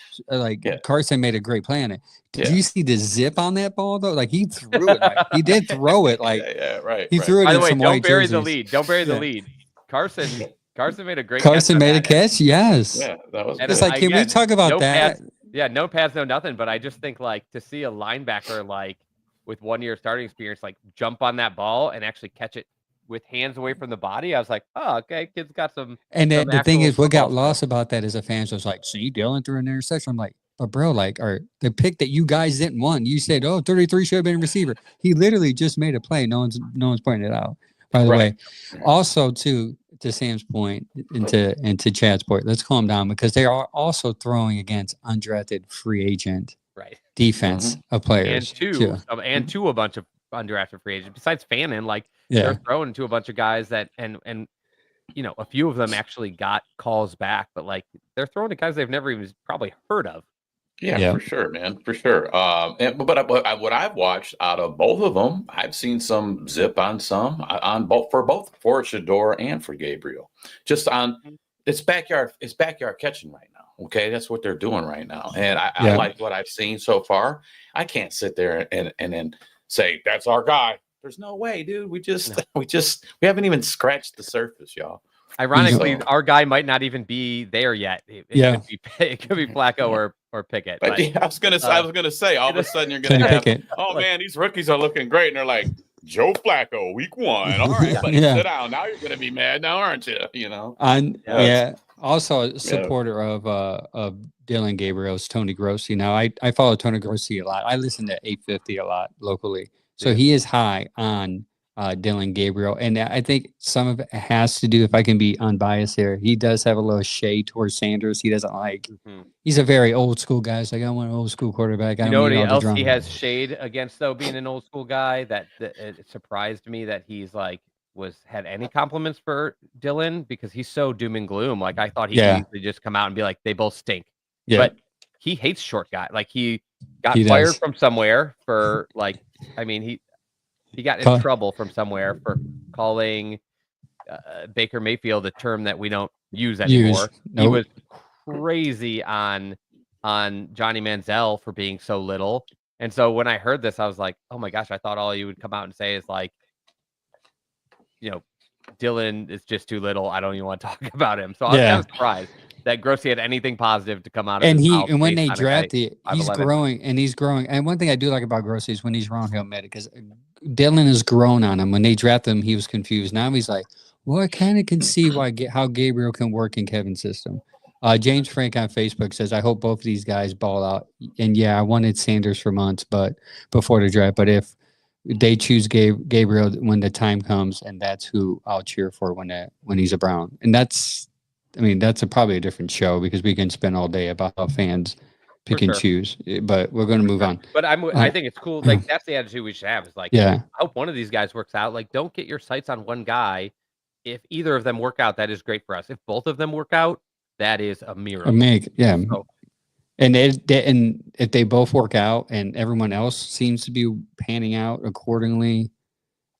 Carson made a great play on it. Did you see the zip on that ball though? Like he threw it. Like, he did throw it. Like
right.
He threw it.
By the
in
way,
some
don't
white
bury
jerseys.
the lead. Don't bury the lead. Carson made a great.
Carson made a catch. Yes.
Yeah, that was.
It's like, can we talk about that?
No pads, no nothing. But I just think like to see a linebacker like with 1 year starting experience like jump on that ball and actually catch it with hands away from the body. I was like, oh, okay, kid's got some.
And the thing is, what got lost about that as a fan was like, see, Dylan threw an interception. I'm like, but bro, like, the pick that you guys didn't want, you said, 33 should have been a receiver. He literally just made a play. No one's pointing it out. By the way, also to Sam's point and to Chad's point, let's calm down because they are also throwing against undrafted free agent defense of players
and a bunch of undrafted free agents besides Fannin. Like they're throwing to a bunch of guys that and a few of them actually got calls back, but like they're throwing to guys they've never even probably heard of.
Yeah, for sure, man, for sure. But what I've watched out of both of them, I've seen some zip on both for Shedeur and for Gabriel. Just on it's backyard catching right now. Okay, that's what they're doing right now, and I like what I've seen so far. I can't sit there and then say that's our guy. There's no way, dude. We haven't even scratched the surface, y'all.
Ironically, our guy might not even be there yet. It could be Flacco or Pickett.
But I was gonna say, all of a sudden you're gonna have, man, these rookies are looking great, and they're like Joe Flacco, week 1. All right, buddy, sit down. Now you're gonna be mad, now aren't you?
Also a supporter of Dylan Gabriel's Tony Grossi. Now I follow Tony Grossi a lot. I listen to 850 a lot locally, so he is high on Dylan Gabriel, and I think some of it has to do, if I can be unbiased here, he does have a little shade towards Sanders. He doesn't like. He's a very old school guy. He's like, I want an old school quarterback.
You know what else he has shade against though, being an old school guy? That it surprised me that he's like had any compliments for Dylan because he's so doom and gloom. Like I thought he could easily just come out and be like, they both stink. Yeah. But he hates short guy. Like he got fired from somewhere for like, I mean he got in trouble from somewhere for calling Baker Mayfield a term that we don't use anymore. Nope. He was crazy on Johnny Manziel for being so little. And so when I heard this, I was like, oh my gosh, I thought all you would come out and say is like, Dylan is just too little. I don't even want to talk about him. So I was kind of surprised that Grossi had anything positive to come out of his mouth.
And when they drafted, he's growing. And one thing I do like about Grossi is when he's wrong, he'll admit it because Dylan has grown on him. When they drafted him, he was confused. Now he's like, well, I kind of can see how Gabriel can work in Kevin's system. James Frank on Facebook says, I hope both of these guys ball out. And I wanted Sanders for months, but before the draft. But if they choose Gabriel when the time comes, and that's who I'll cheer for when he's a Brown. And that's probably a different show because we can spend all day about how fans pick and choose. But we're going to move on.
But I think it's cool. Like that's the attitude we should have. Is like, I hope one of these guys works out. Like, don't get your sights on one guy. If either of them work out, that is great for us. If both of them work out, that is a miracle.
And if they both work out and everyone else seems to be panning out accordingly,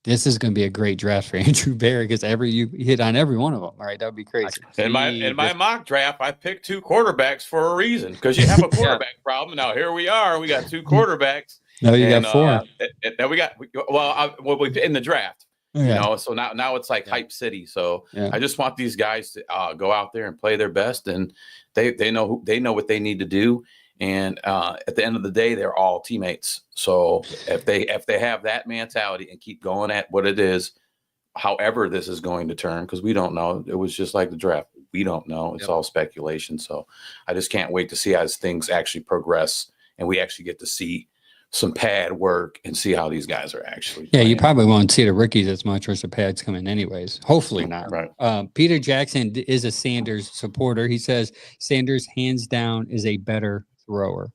this is going to be a great draft for Andrew Berry because you hit on every one of them. All right, that would be crazy.
In my mock draft, I picked 2 quarterbers for a reason because you have a quarterback problem. Now here we are. We got 2 quarterbacks.
No, you got 4.
Now we got in the draft. So now it's like hype city. So I just want these guys to go out there and play their best, and they know what they need to do. And at the end of the day, they're all teammates. So if they have that mentality and keep going at what it is, however this is going to turn, because we don't know. It was just like the draft. We don't know. It's all speculation. So I just can't wait to see as things actually progress and we actually get to see some pad work and see how these guys are actually.
Yeah,
playing.
you probably won't see the rookies as much as the pads coming anyways. Hopefully not.
Right.
Peter Jackson is a Sanders supporter. He says Sanders hands down is a better thrower.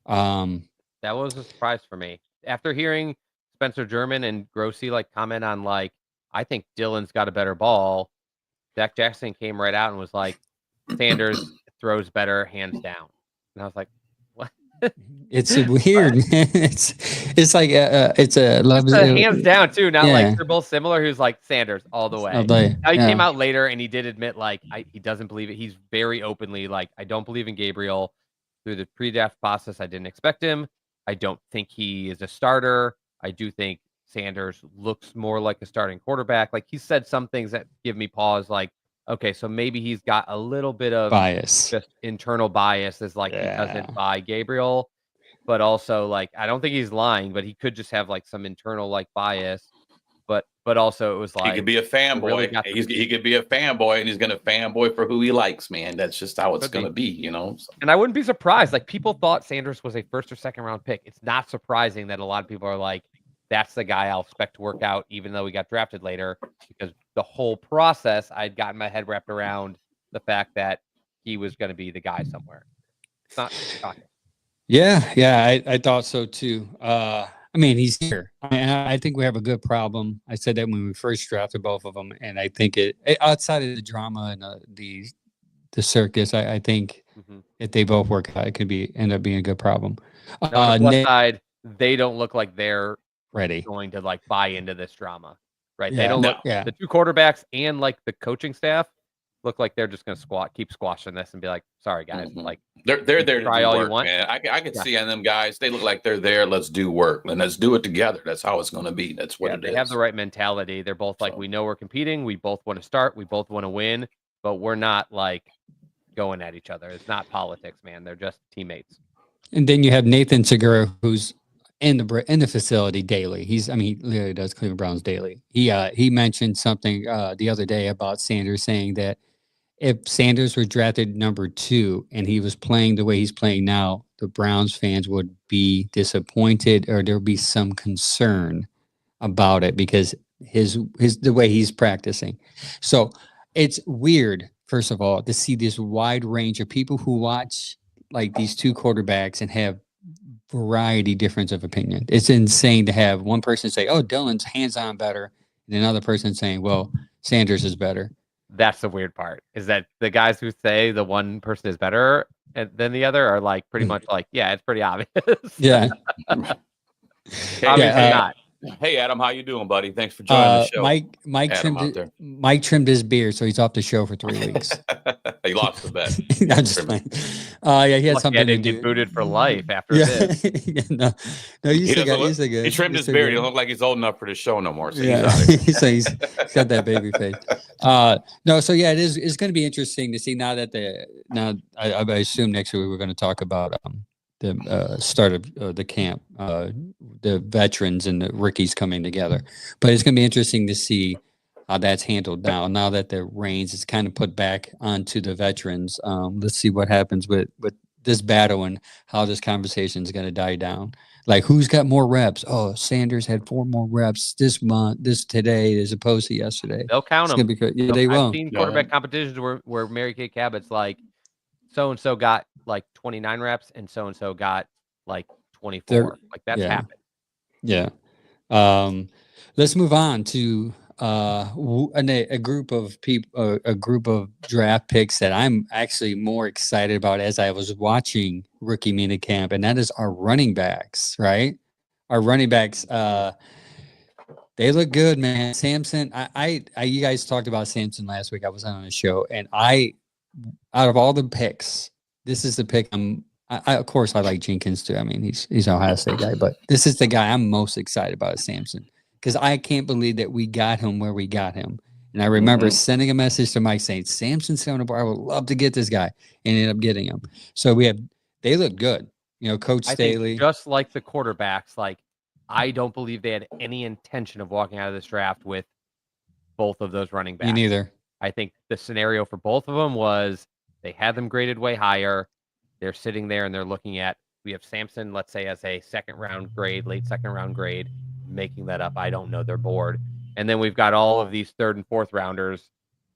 That was a surprise for me. After hearing Spencer German and Grossi like comment on like, I think Dylan's got a better ball. Zach Jackson came right out and was like, Sanders throws better, hands down. And I was like, what?
It's weird, man. It's like it's a love
hands down too. Not
yeah.
like they're both similar. He was like Sanders all the way.
All day.
Now he
Yeah.
came out later and he did admit like he doesn't believe it. He's very openly like, I don't believe in Gabriel. Through the pre-draft process, I didn't expect him. I don't think he is a starter. I do think Sanders looks more like a starting quarterback. Like he said some things that give me pause. Like, okay, so maybe he's got a little bit of
bias,
just internal bias, is like he doesn't buy Gabriel, but also like I don't think he's lying, but he could just have like some internal like bias. But also it was like
he could be a fanboy. Really he could be a fanboy, and he's gonna fanboy for who he likes, man. That's just how it's gonna be, you know. So.
And I wouldn't be surprised. Like people thought Sanders was a first or second round pick. It's not surprising that a lot of people are like, that's the guy I'll expect to work out, even though he got drafted later, because the whole process I'd gotten my head wrapped around the fact that he was going to be the guy somewhere. It's not shocking.
Yeah, I thought so too. I mean, he's here. I think we have a good problem. I said that when we first drafted both of them, and I think it outside of the drama and the circus, I think if they both work out, it could end up being a good problem.
On the plus side, they don't look like they're
ready
going to like buy into this drama, right?
Yeah,
they don't look. The two quarterbacks and like the coaching staff look like they're just going to keep squashing this and be like, sorry guys, like
they're there to
try
do
all
work,
you want.
man. I can see on them guys. They look like they're there. Let's do work and let's do it together. That's how it's going to be. That's what it is.
They have the right mentality. They're both like, we know we're competing. We both want to start. We both want to win, but we're not like going at each other. It's not politics, man. They're just teammates.
And then you have Nathan Segura, who's in the facility daily. He literally does Cleveland Browns daily. He mentioned something the other day about Sanders, saying that if Sanders were drafted number 2 and he was playing the way he's playing now, the Browns fans would be disappointed, or there would be some concern about it because the way he's practicing. So it's weird, first of all, to see this wide range of people who watch like these two quarterbacks and have variety difference of opinion. It's insane to have one person say, "Oh, Dylan's hands-on better," and another person saying, "Well, Sanders is better."
That's the weird part, is that the guys who say the one person is better than the other are like pretty much like, yeah, it's pretty obvious.
Yeah.
Obviously not.
Hey Adam, how you doing, buddy? Thanks for joining the show.
Mike trimmed his beard, so he's off the show for 3 weeks.
He lost the bet.
I'm just playing. Yeah, he had something to
get booted for life after this.
No, he's a good.
He trimmed his beard. He don't look like he's old enough for the show no more. So
he's got that baby face. No, so yeah, it's going to be interesting to see now that I assume next week we're going to talk about the start of the camp, the veterans and the rookies coming together. But it's going to be interesting to see how that's handled now that the reins is kind of put back onto the veterans. Let's see what happens with this battle and how this conversation is going to die down. Like, who's got more reps? Oh, Sanders had 4 more reps today as opposed to yesterday.
They'll count them.
Yeah, they will.
I've seen quarterback competitions where Mary Kay Cabot's like, so-and-so got like 29 reps and so-and-so got like 24. Like that's happened.
Yeah. Let's move on to a group of people, a group of draft picks that I'm actually more excited about as I was watching rookie minicamp, and that is our running backs, right? Our running backs, they look good, man. Samson, you guys talked about Samson last week. I was on the show, and out of all the picks, this is the pick of course I like Jenkins too. I mean, he's an Ohio State guy, but this is the guy I'm most excited about, Samson, because I can't believe that we got him where we got him. And I remember sending a message to Mike saying, Samson's coming to bar. I would love to get this guy, and ended up getting him. So they look good. You know, Coach Staley.
Just like the quarterbacks, like I don't believe they had any intention of walking out of this draft with both of those running backs.
Me neither.
I think the scenario for both of them was they had them graded way higher. They're sitting there and they're looking at we have Samson, let's say, as a second round grade, late second round grade, making that up. I don't know their board. And then we've got all of these third and fourth rounders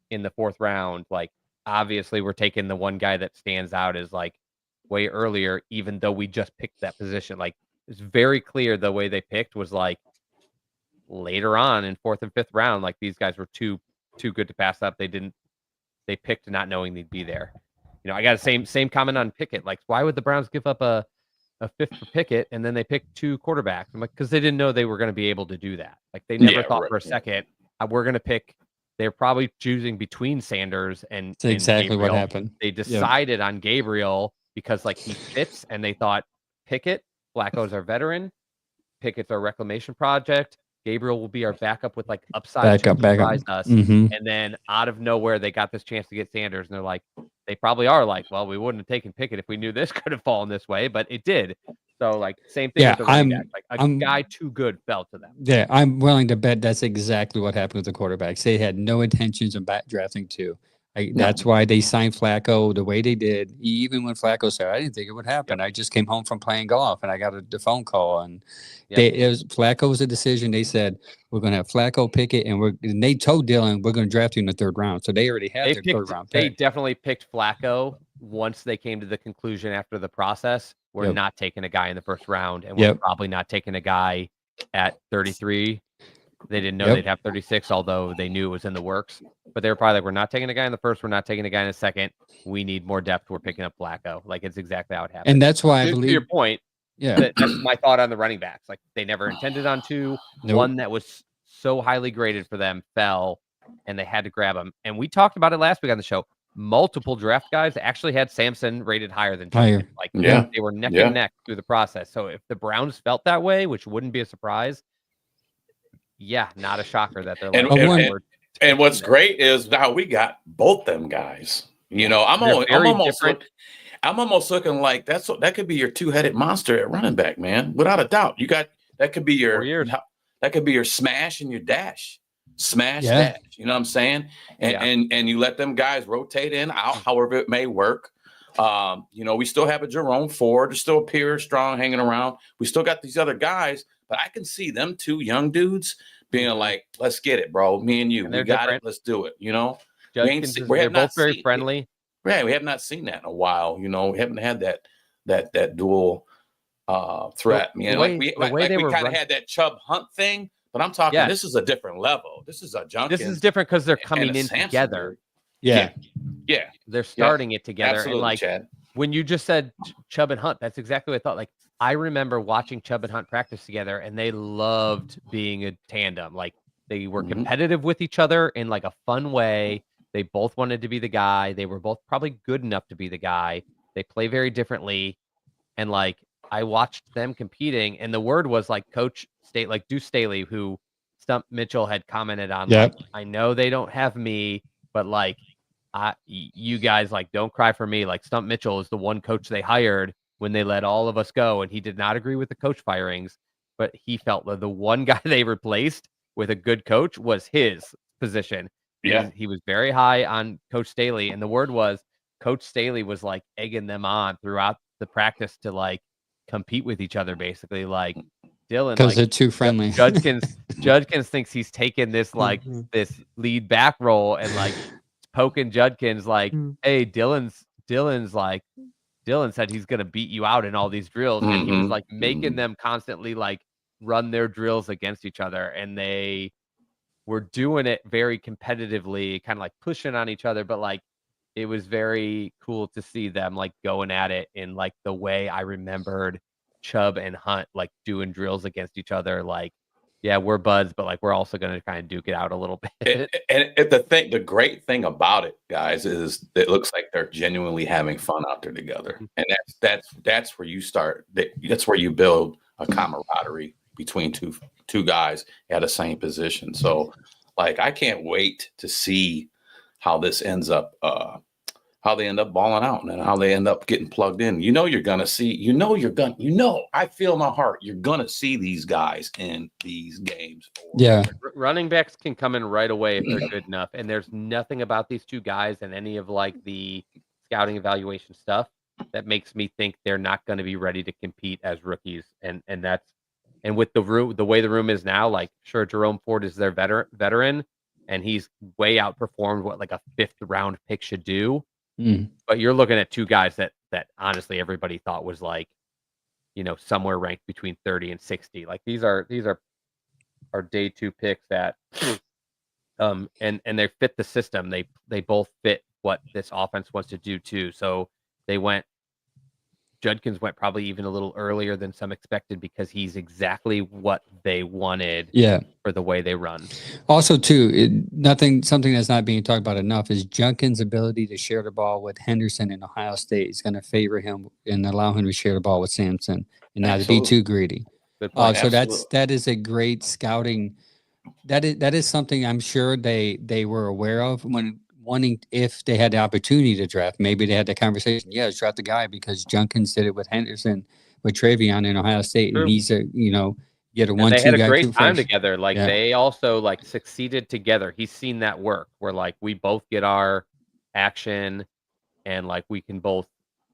in the fourth round. Like, obviously, we're taking the one guy that stands out as like way earlier, even though we just picked that position. Like, it's very clear the way they picked was like later on in fourth and fifth round. Like, these guys were too good to pass up. They picked not knowing they'd be there. You know, I got the same comment on Pickett. Like, why would the Browns give up a fifth for Pickett and then they picked 2 quarterbacks? I'm like, because they didn't know they were going to be able to do that. Like, they never thought for a second we're going to pick. They're probably choosing between Sanders and
That's exactly
Gabriel.
what happened.
They decided on Gabriel because like he fits, and they thought Pickett, Flacco's our veteran, Pickett's our reclamation project. Gabriel will be our backup with like upside to surprise us.
Mm-hmm.
And then out of nowhere, they got this chance to get Sanders, and they're like, they probably are like, well, we wouldn't have taken Pickett if we knew this could have fallen this way, but it did. So like same thing with the running back. Like a guy too good fell to them.
Yeah, I'm willing to bet that's exactly what happened with the quarterbacks. They had no intentions of drafting 2. That's why they signed Flacco the way they did. Even when Flacco said, "I didn't think it would happen. I just came home from playing golf and I got the phone call." And Flacco was a decision. They said, "We're going to have Flacco Pickett," and they told Dylan, "We're going to draft you in the 3rd round." So they already had their 3rd round pick.
They definitely picked Flacco once they came to the conclusion after the process. We're not taking a guy in the 1st round, and we're probably not taking a guy at 33. They didn't know they'd have 36, although they knew it was in the works. But they were probably like, we're not taking a guy in the 1st. We're not taking a guy in the 2nd. We need more depth. We're picking up Flacco. Like, it's exactly how it happened.
And that's why I believe.
To your point, that's my thought on the running backs. Like, they never intended on 2. Nope. One that was so highly graded for them fell, and they had to grab him. And we talked about it last week on the show. Multiple draft guys actually had Samson rated higher than Judkins. Like, they were neck and neck through the process. So if the Browns felt that way, which wouldn't be a surprise, not a shocker that they're like.
And what's great is now we got both them guys. You know, I'm almost looking like that could be your 2-headed monster at running back, man. Without a doubt, you got that could be your smash and your dash. Smash dash. You know what I'm saying? And you let them guys rotate in out, however it may work. You know, we still have a Jerome Ford, there's still a Pierre Strong hanging around. We still got these other guys, but I can see them 2 young dudes being like, let's get it, bro. Me and you, we got it. Let's do it. You know,
they're both very friendly.
Yeah, we have not seen that in a while. You know, we haven't had that dual threat. We kind of had that Chubb Hunt thing, but I'm talking. This is a different level. This is a Junkins.
This is different because they're coming in together.
Yeah,
they're starting it together.
Absolutely,
and like
Chad.
When you just said Chubb and Hunt, that's exactly what I thought. Like, I remember watching Chubb and Hunt practice together, and they loved being a tandem. Like, they were competitive with each other in like a fun way. They both wanted to be the guy. They were both probably good enough to be the guy. They play very differently. And like, I watched them competing, and the word was like Coach Deuce Staley, who Stump Mitchell had commented on. Like, I know they don't have me, but like, you guys, like, don't cry for me. Like, Stump Mitchell is the one coach they hired when they let all of us go, and he did not agree with the coach firings, but he felt that the one guy they replaced with a good coach was his position. He was very high on Coach Staley, and the word was Coach Staley was like egging them on throughout the practice to like compete with each other, basically. Like, Dylan,
because they're too friendly.
Judkins thinks he's taken this like this lead back role and like poking Judkins like, hey, Dylan said he's gonna beat you out in all these drills, and he was like making them constantly like run their drills against each other, and they were doing it very competitively, kind of like pushing on each other, but like it was very cool to see them like going at it in like the way I remembered Chubb and Hunt like doing drills against each other. Like, yeah, we're buds, but like we're also going to kind of duke it out a little bit.
And the great thing about it, guys, is it looks like they're genuinely having fun out there together, and that's where you start. That's where you build a camaraderie between two guys at the same position. So, like, I can't wait to see how this ends up. How they end up balling out and how they end up getting plugged in. You're going to see, I feel in my heart, you're going to see these guys in these games.
Running backs can come in right away if they're good enough. And there's nothing about these two guys and any of like the scouting evaluation stuff that makes me think they're not going to be ready to compete as rookies. And with the way the room is now, like, sure, Jerome Ford is their veteran, and he's way outperformed what like a 5th round pick should do. But you're looking at two guys that honestly everybody thought was like, somewhere ranked between 30 and 60. Like these are day 2 picks that and they fit the system. They both fit what this offense wants to do too. So Judkins went probably even a little earlier than some expected because he's exactly what they wanted for the way they run.
Also, too, something that's not being talked about enough is Judkins' ability to share the ball with Henderson in Ohio State is going to favor him and allow him to share the ball with Sampson and not to be too greedy. So that is a great scouting. That is something I'm sure they were aware of when wanting, if they had the opportunity to draft. Maybe they had the conversation. Yeah, draft the guy because Judkins did it with Henderson, with Travion in Ohio State, and he's a get a 1-2 guy.
They had a great time together. Like they also like succeeded together. He's seen that work where like we both get our action, and like we can both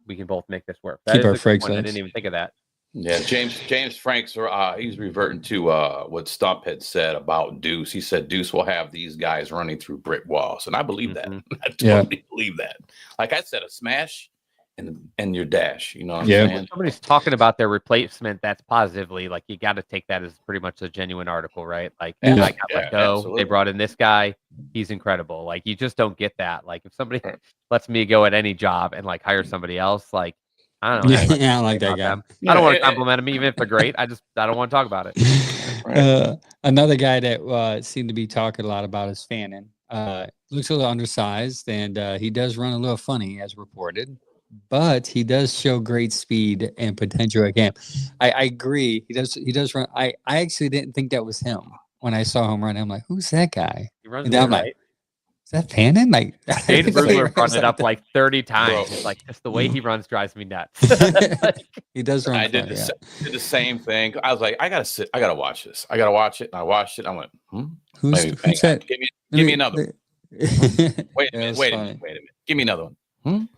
make this work. That
Keep
is
our
a good one.
legs.
I didn't even think of that.
Yeah, James Franks, he's reverting to what Stump had said about Deuce. He said Deuce will have these guys running through brick walls, and I believe that. I totally believe that. Like I said, a smash and your dash. You know what I'm saying?
When somebody's talking about their replacement, that's positively like you got to take that as pretty much a genuine article, right? Like I got let go. Absolutely. They brought in this guy. He's incredible. Like you just don't get that. Like if somebody lets me go at any job and like hire somebody else, like. I don't know.
I don't like that guy.
I don't want to compliment him, even if they're great. I don't want to talk about it.
Another guy that seemed to be talking a lot about is Fannin. Looks a little undersized, and he does run a little funny, as reported. But he does show great speed and potential at camp. I agree. He does run. I actually didn't think that was him when I saw him run. I'm like, who's that guy?
He runs
and I'm like, is that Fannin? Like,
Dane Brugler brought it up like 30 times. It's like just the way he runs drives me nuts.
He does run.
I did the same thing. I was like, I gotta watch this. I gotta watch it. And I watched it. I went,
who's that?
Give me another one. Wait a minute. Give me another one.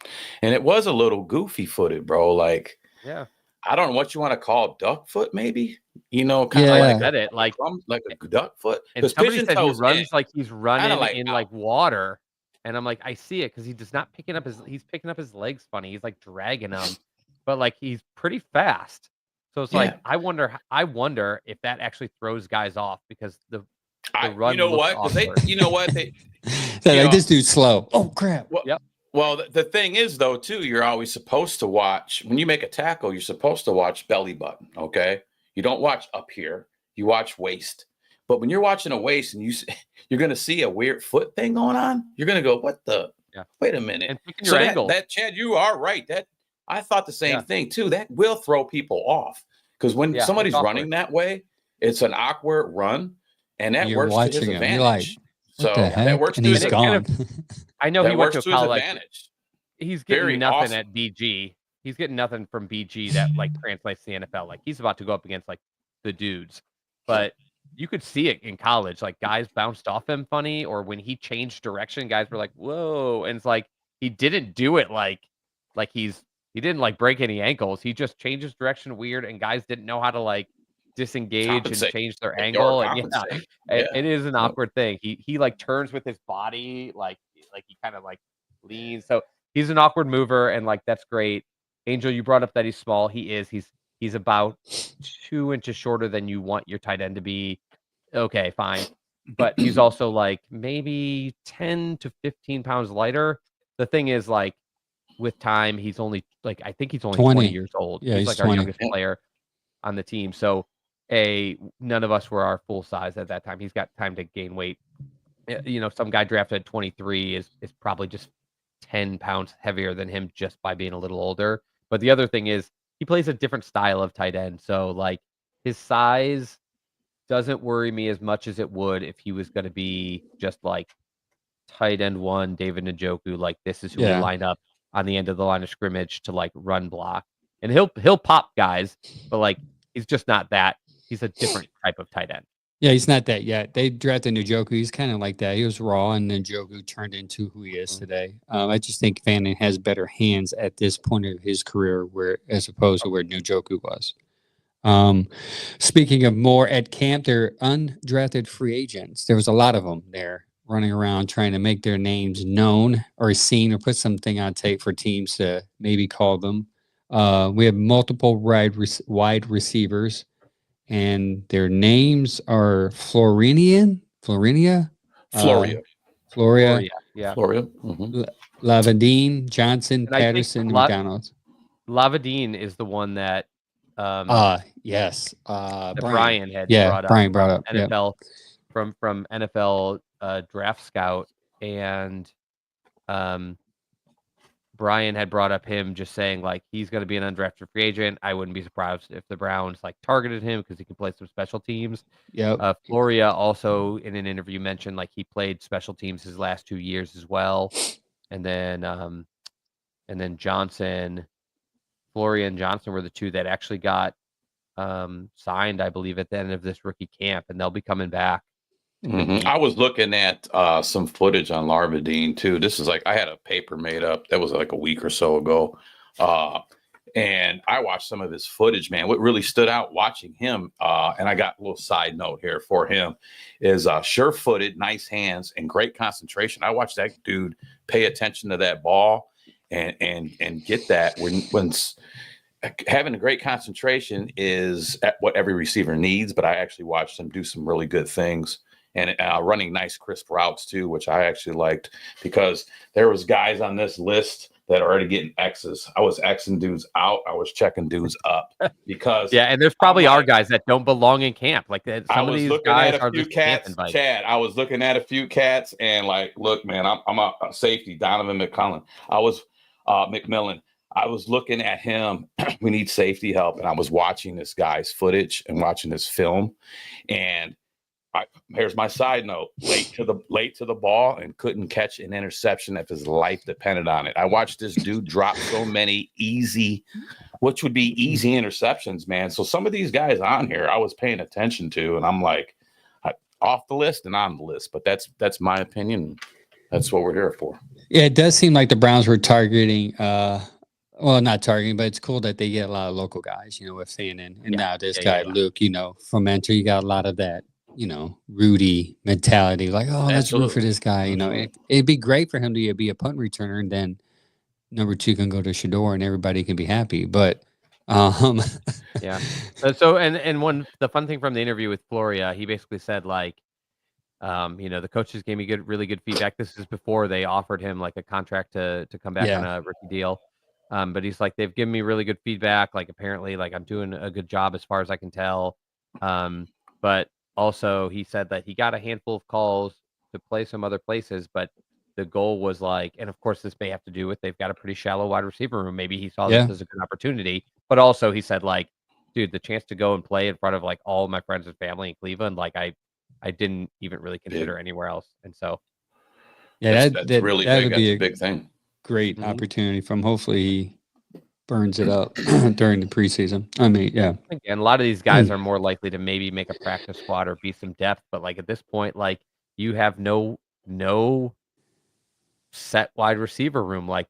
And it was a little goofy footed, bro. Like, I don't know what you want to call duck foot, maybe. Kind of
like
a duck foot.
And somebody said he runs like he's running in like water, and I'm like, I see it because he does not picking up he's picking up his legs funny. He's like dragging them, but like he's pretty fast. So it's like I wonder if that actually throws guys off because the run.
You know what?
This dude's slow. Oh crap!
Well, the thing is, though, too, you're always supposed to watch when you make a tackle. You're supposed to watch belly button. Okay. You don't watch up here. You watch waist. But when you're watching a waist and you're going to see a weird foot thing going on, you're going to go, what the? Wait a minute.
And picking your angle.
That Chad, you are right. That I thought the same thing too. That will throw people off because when somebody's running that way, it's an awkward run, and that works to his advantage. So that works
and
to
he's
his
gone.
I know he went to college. He's getting
Very
nothing
awesome.
at BG. He's getting nothing from BG that like translates to the NFL. Like he's about to go up against like the dudes, but you could see it in college. Like guys bounced off him funny, or when he changed direction, guys were like, "Whoa!" And it's like he didn't do it like he didn't like break any ankles. He just changed his direction weird, and guys didn't know how to like disengage and change their angle. And it is an awkward thing. He like turns with his body, like he kind of like leans. So he's an awkward mover, and like that's great. Angel, you brought up that he's small. He is. He's about 2 inches shorter than you want your tight end to be. Okay, fine. But he's also like maybe 10 to 15 pounds lighter. The thing is, like, with time, he's only like I think he's only 20 years old.
Yeah,
he's like
20.
our youngest player on the team. So none of us were our full size at that time. He's got time to gain weight. Some guy drafted at 23 is probably just 10 pounds heavier than him just by being a little older. But the other thing is he plays a different style of tight end. So like his size doesn't worry me as much as it would if he was going to be just like tight end 1, David Njoku. Like this is who we line up on the end of the line of scrimmage to like run block. And he'll pop guys, but like he's just not that. He's a different type of tight end.
Yeah, he's not that yet. They drafted Njoku. He's kind of like that. He was raw, and then Njoku turned into who he is today. I just think Fannin has better hands at this point of his career, where as opposed to where Njoku was. Speaking of more at camp, they're undrafted free agents. There was a lot of them there running around trying to make their names known or seen or put something on tape for teams to maybe call them. We have multiple wide receivers, and their names are Florinia,
Floria.
Floria,
Yeah.
Floria. Mm-hmm.
Lavadine, Johnson,
And I think
Patterson, and McDonald.
Lavadine is the one that
Yes.
that
Brian.
Brian had
Yeah,
brought up.
Brian brought up. Yeah.
NFL from NFL Draft Scout, and Brian had brought up him just saying like he's going to be an undrafted free agent. I wouldn't be surprised if the Browns like targeted him because he can play some special teams.
Yep.
Floria also in an interview mentioned like he played special teams his last 2 years as well, and then Johnson, Floria and Johnson were the two that actually got signed, I believe, at the end of this rookie camp, and they'll be coming back.
Mm-hmm. I was looking at some footage on Larvadine too. This is like I had a paper made up that was like a week or so ago, and I watched some of his footage. Man, what really stood out watching him, and I got a little side note here for him, is sure-footed, nice hands, and great concentration. I watched that dude pay attention to that ball and get that when having a great concentration is at what every receiver needs. But I actually watched him do some really good things. And running nice crisp routes too, which I actually liked because there was guys on this list that are already getting X's. I was Xing dudes out. I was checking dudes up because
and there's probably our guys that don't belong in camp. Like some of these guys are just
cats. Chad, I was looking at a few cats and like, look, man, I'm a safety. Donovan McCullen. I was McMillan. I was looking at him. We need safety help, and I was watching this guy's footage and watching his film, and here's my side note: late to the ball and couldn't catch an interception if his life depended on it. I watched this dude drop so many easy interceptions, man. So some of these guys on here, I was paying attention to, and I'm like, off the list and on the list. But that's my opinion. That's what we're here for.
Yeah, it does seem like the Browns were targeting. Well, not targeting, but it's cool that they get a lot of local guys. With Fannin and now this guy Luke. From Mentor, you got a lot of that. Rudy mentality, like, oh, let's root for this guy. It'd be great for him to be a punt returner, and then number 2 can go to Shador, and everybody can be happy. But,
yeah. So, and the fun thing from the interview with Floria, he basically said like, the coaches gave me really good feedback. This is before they offered him like a contract to come back on a rookie deal. But he's like, they've given me really good feedback. Like apparently, like I'm doing a good job as far as I can tell. But also, he said that he got a handful of calls to play some other places, but the goal was like, and of course, this may have to do with they've got a pretty shallow wide receiver room. Maybe he saw this as a good opportunity, but also he said like, dude, the chance to go and play in front of like all my friends and family in Cleveland, like I didn't even really consider anywhere else, and so
that's really big. That's a big thing.
Great opportunity from. Hopefully, he burns it up during the preseason. I mean, yeah.
And a lot of these guys are more likely to maybe make a practice squad or be some depth, but like at this point, like you have no set wide receiver room. Like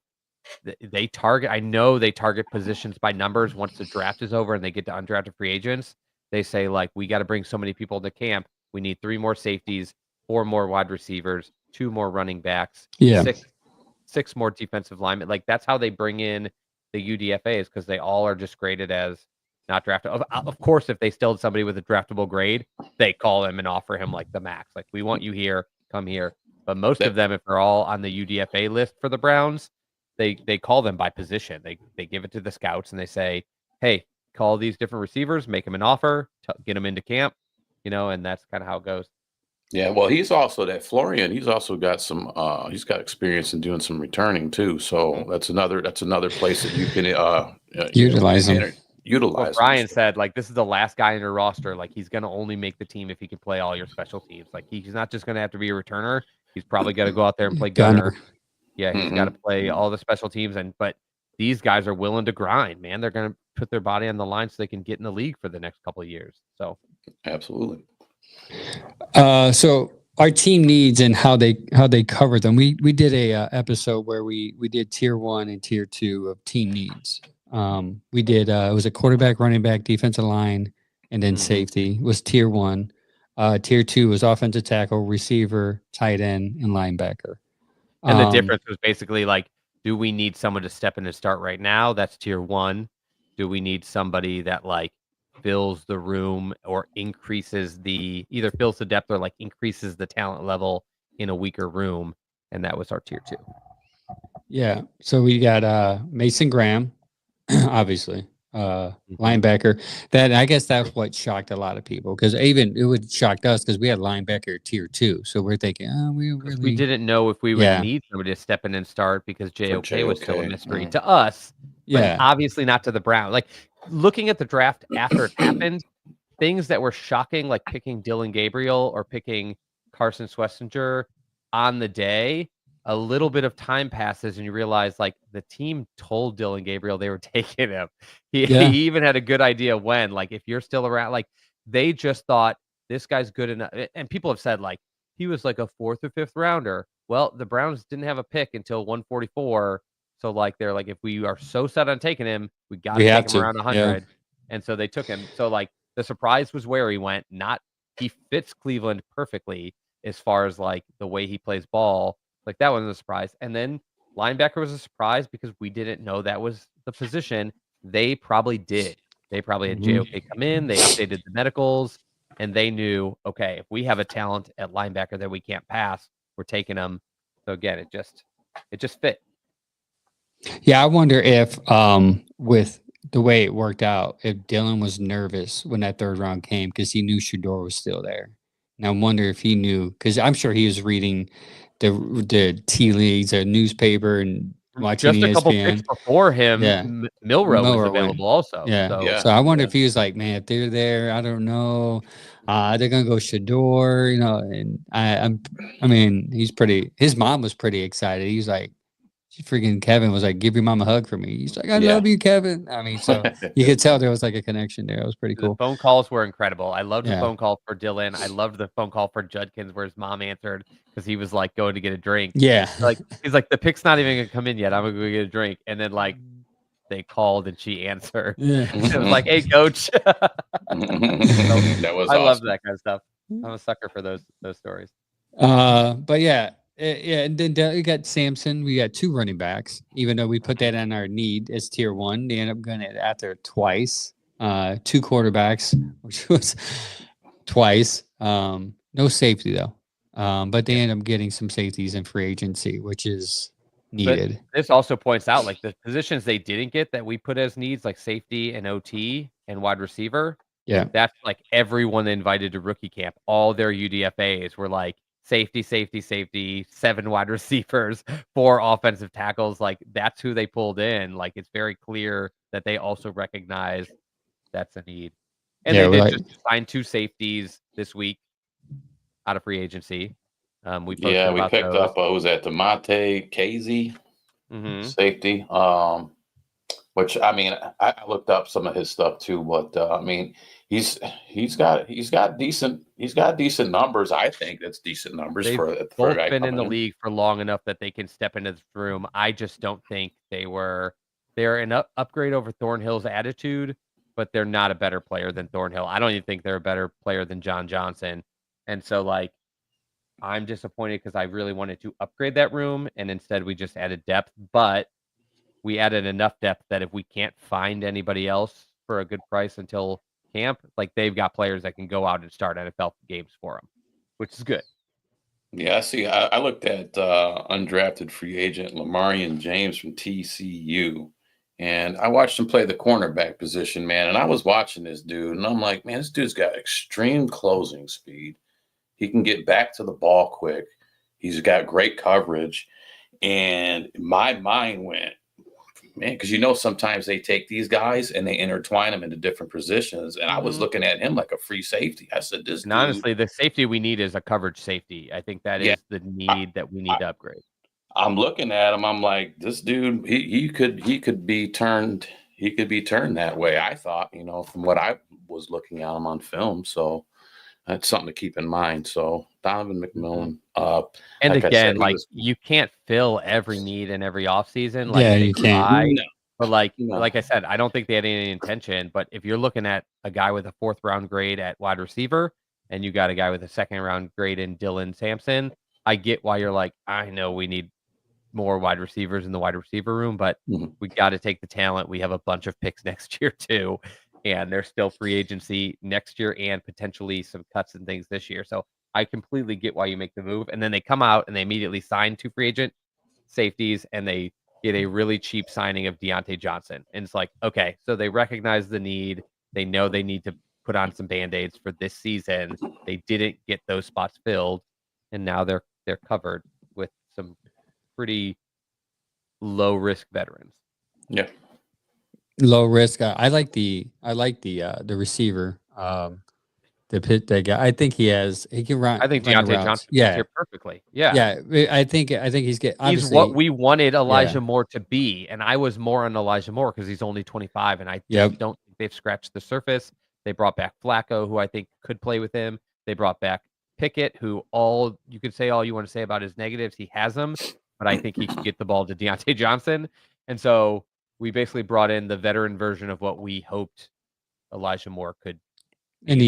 they target. I know they target positions by numbers. Once the draft is over and they get to undrafted free agents, they say like we got to bring so many people to camp. We need 3 more safeties, 4 more wide receivers, 2 more running backs, 6 more defensive linemen. Like that's how they bring in the UDFAs because they all are just graded as not drafted. Of course, if they still had somebody with a draftable grade, they call him and offer him like the max. Like we want you here, come here. But most of them, if they're all on the UDFA list for the Browns, they call them by position. They give it to the scouts and they say, hey, call these different receivers, make them an offer, get them into camp, and that's kind of how it goes.
Yeah, well, he's also that Florian. He's also got some. He's got experience in doing some returning too. So that's another place that you can
utilize him.
Well, Brian said like this is the last guy in your roster. Like he's gonna only make the team if he can play all your special teams. Like he's not just gonna have to be a returner. He's probably gonna go out there and play gunner. Yeah, he's got to play all the special teams. But these guys are willing to grind, man. They're gonna put their body on the line so they can get in the league for the next couple of years. So
absolutely.
So our team needs and how they cover them. We did a episode where we did tier 1 and tier 2 of team needs. We did it was a quarterback, running back, defensive line, and then safety was tier 1. Tier 2 was offensive tackle, receiver, tight end, and linebacker.
And the difference was basically like, do we need someone to step in and start right now? That's tier 1. Do we need somebody that like fills the room or increases either fills the depth or like increases the talent level in a weaker room? And that was our tier 2.
Yeah. So we got Mason Graham, obviously, linebacker. That I guess that's what shocked a lot of people because even it would shock us because we had linebacker tier 2. So we're thinking, oh,
we didn't know if we would need somebody to step in and start because JOK was still a mystery to us, but obviously not to the Browns. Like looking at the draft after it happened, things that were shocking, like picking Dylan Gabriel or picking Carson Schlesinger on the day, a little bit of time passes and you realize like the team told Dylan Gabriel they were taking him. He even had a good idea when, like, if you're still around, like they just thought this guy's good enough. And people have said like he was like a 4th or 5th rounder. Well, the Browns didn't have a pick until 144. So like they're like, if we are so set on taking him, we got to take him around 100. And so they took him. So like the surprise was where he went. Not he fits Cleveland perfectly as far as like the way he plays ball. Like that wasn't a surprise. And then linebacker was a surprise because we didn't know that was the position. They probably did. They probably had JOK come in. They updated the medicals, and they knew, okay, if we have a talent at linebacker that we can't pass, we're taking them. So again, it just fit.
Yeah, I wonder if with the way it worked out, if Dylan was nervous when that 3rd round came because he knew Shador was still there. And I wonder if he knew because I'm sure he was reading the tea leaves, a newspaper, and watching
just a couple picks before him. Milrow was available also.
So I wonder if he was like, man, if they're there, I don't know. They're gonna go Shador, you know. And I mean, he's pretty. His mom was pretty excited. He's like, freaking Kevin was like, give your mom a hug for me. He's like, I love you, Kevin. I mean, so you could tell there was like a connection there. It was pretty cool.
The phone calls were incredible. I loved the phone call for Dylan. I loved the phone call for Judkins where his mom answered because he was like going to get a drink.
Yeah.
Like he's like, the pick's not even gonna come in yet. I'm gonna go get a drink. And then like they called and she answered. Yeah. It was like, hey coach.
That was
I love that kind of stuff. I'm a sucker for those stories.
But yeah, and then we got Samson. We got 2 running backs, even though we put that on our need as tier 1. They end up going after twice. 2 quarterbacks, which was twice. No safety though. But they end up getting some safeties in free agency, which is needed.
But this also points out like the positions they didn't get that we put as needs, like safety and OT and wide receiver.
Yeah,
that's like everyone they invited to rookie camp. All their UDFAs were like safety, 7 wide receivers, 4 offensive tackles. Like that's who they pulled in. Like it's very clear that they also recognize that's a need. And they did just sign 2 safeties this week out of free agency. We picked
up was that DeMonte Casey safety. Which I mean, I looked up some of his stuff too, but I mean, he's got decent numbers. I think that's decent numbers. They've
for a guy been in the league for long enough that they can step into this room. I just don't think they're an upgrade over Thornhill's attitude, but they're not a better player than Thornhill. I don't even think they're a better player than John Johnson. And so like, I'm disappointed because I really wanted to upgrade that room, and instead we just added depth, but we added enough depth that if we can't find anybody else for a good price until camp, like they've got players that can go out and start NFL games for them, which is good.
Yeah, see, I looked at undrafted free agent Lamarian James from TCU, and I watched him play the cornerback position, man. And I was watching this dude, and I'm like, man, this dude's got extreme closing speed. He can get back to the ball quick. He's got great coverage. And my mind went, man, because sometimes they take these guys and they intertwine them into different positions. And I was looking at him like a free safety. I said, this. And
honestly, the safety we need is a coverage safety. I think that is the need that we need to upgrade.
I'm looking at him. I'm like, this dude, he could be turned. He could be turned that way. I thought, from what I was looking at him on film. So that's something to keep in mind. So Donovan McMillan,
And
like I
again,
said,
like you can't fill every need in every offseason. Like
Yeah,
they
you can't.
try,
No.
but like
No.
I said, I don't think they had any intention. But if you're looking at a guy with a 4th round grade at wide receiver, and you got a guy with a 2nd round grade in Dylan Sampson, I get why you're like, I know we need more wide receivers in the wide receiver room, but
Mhm.
we got to take the talent. We have a bunch of picks next year too, and there's still free agency next year and potentially some cuts and things this year. So I completely get why you make the move. And then they come out and they immediately sign 2 free agent safeties, and they get a really cheap signing of Deontay Johnson. And it's like, okay, so they recognize the need. They know they need to put on some band-aids for this season. They didn't get those spots filled, and now they're covered with some pretty low risk veterans.
Yeah.
Low risk. I like the receiver. The guy. I think he can run.
I think
run the
Deontay
routes.
Johnson fits
Yeah,
here perfectly. Yeah.
I think he's get.
He's
Obviously,
what we wanted Elijah Moore to be, and I was more on Elijah Moore because he's only 25, and I just don't think they've scratched the surface. They brought back Flacco, who I think could play with him. They brought back Pickett, who you could say all you want to say about his negatives. He has them, but I think he could get the ball to Deontay Johnson. And so we basically brought in the veteran version of what we hoped Elijah Moore could be.
And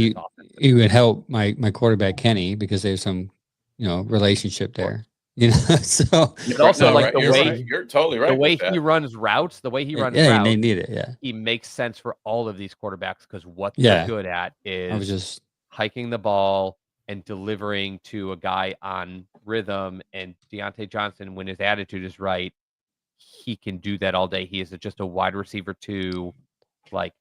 he would help my quarterback Kenny because there's some relationship there. So
but also
you're totally right.
The way he runs routes,
they need it. Yeah,
he makes sense for all of these quarterbacks because what they're good at is
just
hiking the ball and delivering to a guy on rhythm. And Deontay Johnson, when his attitude is right, he can do that all day. He is just a wide receiver too, like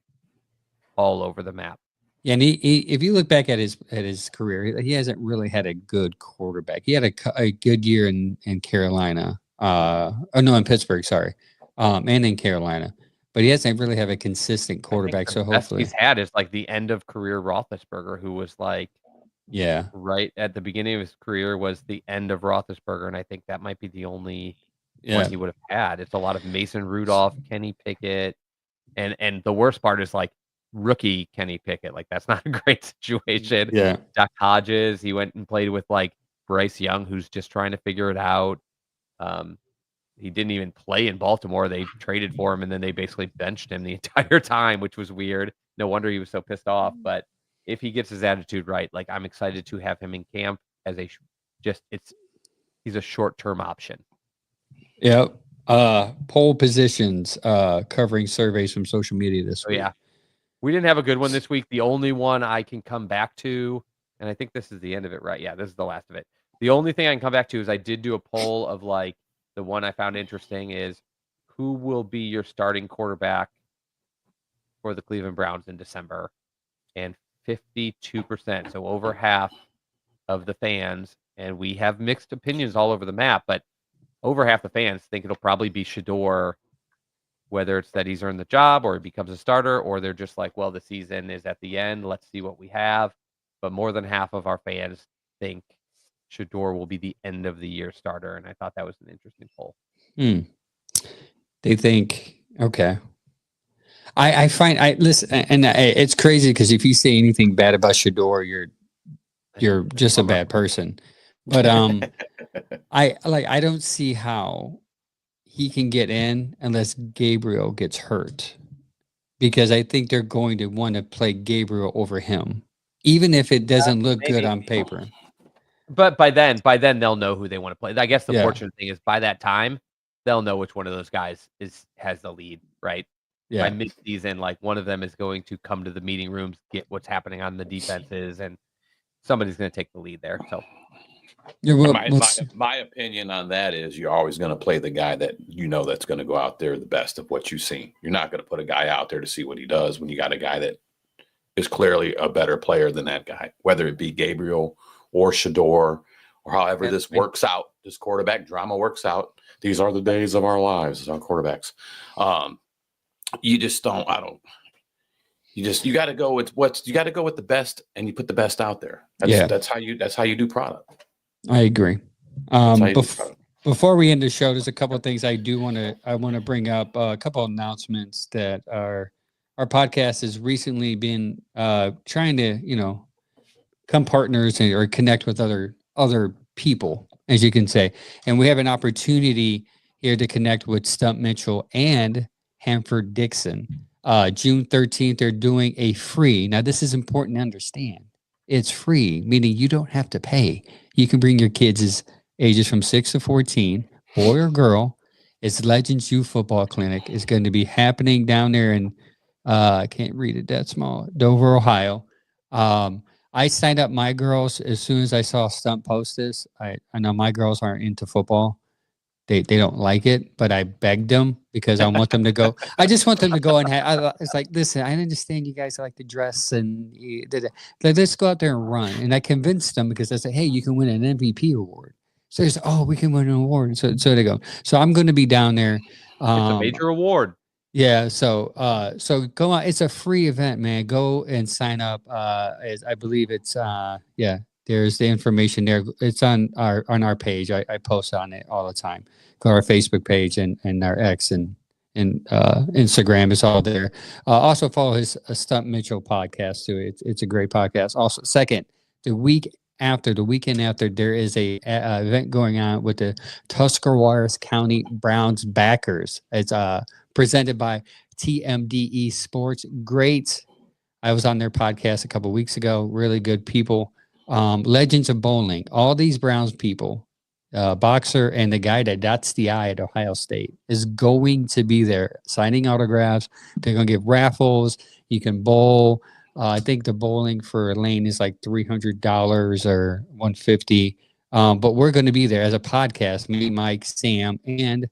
all over the map.
Yeah, and he if you look back at his career, he hasn't really had a good quarterback. He had a good year in Carolina. In Pittsburgh, sorry, and in Carolina, but he hasn't really have a consistent quarterback. So hopefully,
he's had is like the end of career Roethlisberger, who was like, right at the beginning of his career was the end of Roethlisberger, and I think that might be the only one he would have had. It's a lot of Mason Rudolph, Kenny Pickett, and the worst part is like rookie Kenny Pickett. Like that's not a great situation.
Yeah.
Duck Hodges, he went and played with like Bryce Young, who's just trying to figure it out. He didn't even play in Baltimore. They traded for him and then they basically benched him the entire time, which was weird. No wonder he was so pissed off. But if he gets his attitude right, like I'm excited to have him in camp as he's a short-term option.
Yep. Poll positions, covering surveys from social media this week.
Yeah. We didn't have a good one this week. The only one I can come back to, and I think this is the end of it, right? Yeah, this is the last of it. The only thing I can come back to is I did do a poll of like the one I found interesting is who will be your starting quarterback for the Cleveland Browns in December? And 52%, so over half of the fans, and we have mixed opinions all over the map, but over half the fans think it'll probably be Shador, whether it's that he's earned the job or he becomes a starter, or they're just like, well, the season is at the end. Let's see what we have. But more than half of our fans think Shador will be the end of the year starter. And I thought that was an interesting poll.
They think, okay. I find listen, and it's crazy because if you say anything bad about Shador, you're just a bad person. But I don't see how he can get in unless Gabriel gets hurt, because I think they're going to want to play Gabriel over him, even if it doesn't look good on paper.
But by then they'll know who they want to play. I guess the fortunate thing is by that time they'll know which one of those guys has the lead, right?
Yeah.
By mid-season, like one of them is going to come to the meeting rooms, get what's happening on the defenses, and somebody's going to take the lead there. So.
My opinion on that is you're always going to play the guy that that's going to go out there the best of what you've seen. You're not going to put a guy out there to see what he does when you got a guy that is clearly a better player than that guy, whether it be Gabriel or Shador or however this works out. This quarterback drama works out. These are the days of our lives as our quarterbacks. You just don't. You got to go with the best, and you put the best out there. That's how you do product.
I agree. Before we end the show, there's a couple of things I want to bring up. A couple of announcements that our podcast has recently been trying to come partners or connect with other people, as you can say. And we have an opportunity here to connect with Stump Mitchell and Hanford Dixon. June 13th, they're doing a free. Now, this is important to understand. It's free, meaning you don't have to pay. You can bring your kids as ages from 6 to 14, boy or girl. It's Legends Youth Football Clinic. It's going to be happening down there in, I can't read it that small, Dover, Ohio. I signed up my girls as soon as I saw Stump post this. I know my girls aren't into football. They don't like it, but I begged them because I want them to go. I just want them to go and have. It's like, listen, I understand you guys like to dress and let's go out there and run. And I convinced them because I said, hey, you can win an MVP award. So they said, oh, we can win an award. So they go. So I'm going to be down there.
It's a major award.
Yeah, so go on. It's a free event, man. Go and sign up. As I believe it's there's the information there. It's on our page. I post on it all the time. Go to our Facebook page and our X and Instagram. It's all there. Also follow his Stump Mitchell podcast too. It's a great podcast. Also, second, the weekend after, there is a event going on with the Tuscarawas County Browns backers. It's presented by TMDE Sports. Great. I was on their podcast a couple of weeks ago. Really good people. Legends of Bowling. All these Browns people, boxer and the guy that dots the I at Ohio State is going to be there signing autographs. They're going to give raffles. You can bowl. I think the bowling for a lane is like $300 or $150. But we're going to be there as a podcast. Me, Mike, Sam, and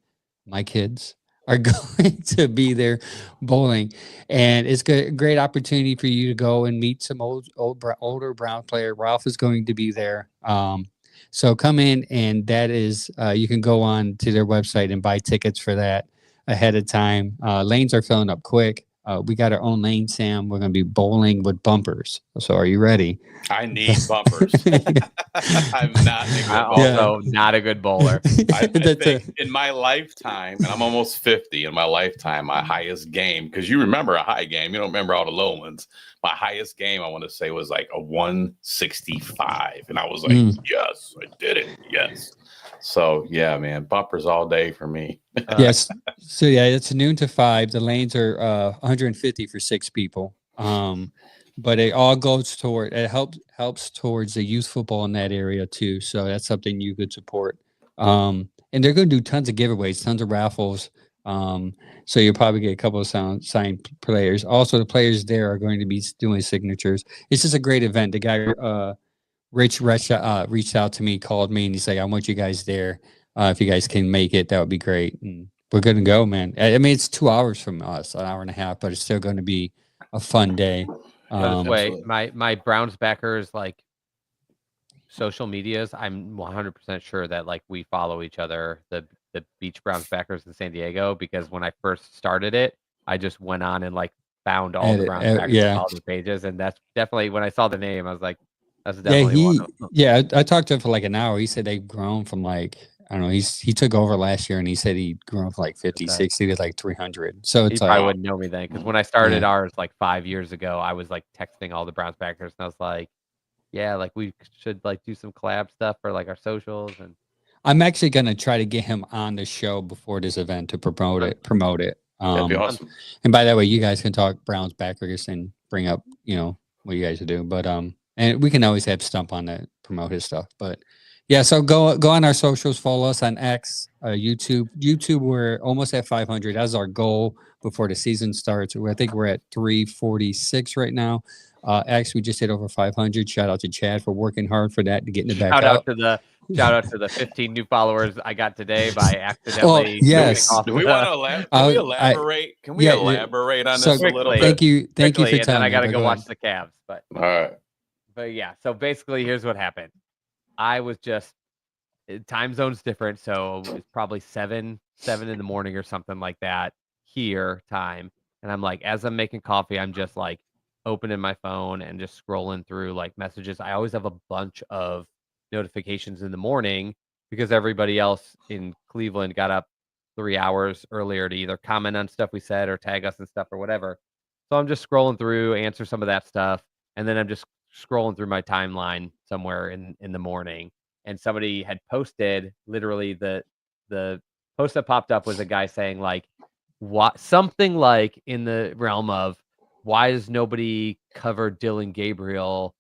my kids are going to be there bowling, and it's a great opportunity for you to go and meet some older Brown player. Ralph is going to be there. So come in, and that is you can go on to their website and buy tickets for that ahead of time. Lanes are filling up quick. We got our own lane, Sam. We're going to be bowling with bumpers. So are you ready?
I need bumpers. I'm
not a good bowler.
I think in my lifetime, and I'm almost 50, in my lifetime, my highest game, because you remember a high game, you don't remember all the low ones. My highest game, I want to say, was like a 165. And I was like, yes, I did it. Yes. So yeah, man, bumpers all day for me.
Yes. So yeah, it's noon to 5. The lanes are 150 for 6 people. But it all goes toward, it helps towards the youth football in that area too. So that's something you could support. And they're going to do tons of giveaways, tons of raffles. So you'll probably get a couple of signed players. Also, the players there are going to be doing signatures. It's just a great event. The guy, Rich reached out to me, called me, and he's like, I want you guys there. If you guys can make it, that would be great. And we're going to go, man. I mean, it's 2 hours from us, an hour and a half, but it's still going to be a fun day.
By the way, my Browns backers, like social medias, I'm 100% sure that like we follow each other, the Beach Browns backers in San Diego, because when I first started it, I just went on and like found all the Browns backers on all the pages, and that's definitely when I saw the name, I was like, that's definitely one of them.
Yeah, I talked to him for like an hour. He said they've grown from like, I don't know, he took over last year and he said he'd grown from like 50, 60 to like 300. So it's
he probably wouldn't know me then, because when I started ours like 5 years ago, I was like texting all the Browns backers and I was like, yeah, like we should like do some collab stuff for like our socials. And
I'm actually gonna try to get him on the show before this event to promote it.
That'd be awesome.
And by that way, you guys can talk Browns backers and bring up, what you guys do. But and we can always have Stump on to promote his stuff. But yeah, so go on our socials, follow us on X, YouTube. YouTube, we're almost at 500. That's our goal before the season starts. I think we're at 346 right now. X, we just hit over 500. Shout out to Chad for working hard for that to get in the back.
Shout out to the 15 new followers I got today by accidentally.
Yes.
Do we want to elaborate? Can we elaborate on this a little bit?
Thank you for telling me.
And then I got to go watch the Cavs. But
all right.
But yeah, so basically, here's what happened. I was just time zone's different, so it's probably 7 in the morning or something like that here time. And I'm like, as I'm making coffee, I'm just like opening my phone and just scrolling through like messages. I always have a bunch of notifications in the morning because everybody else in Cleveland got up 3 hours earlier to either comment on stuff we said or tag us and stuff or whatever. So I'm just scrolling through, answer some of that stuff, and then I'm just scrolling through my timeline somewhere in the morning, and somebody had posted literally the post that popped up was a guy saying like, what something like in the realm of why does nobody cover Dylan Gabriel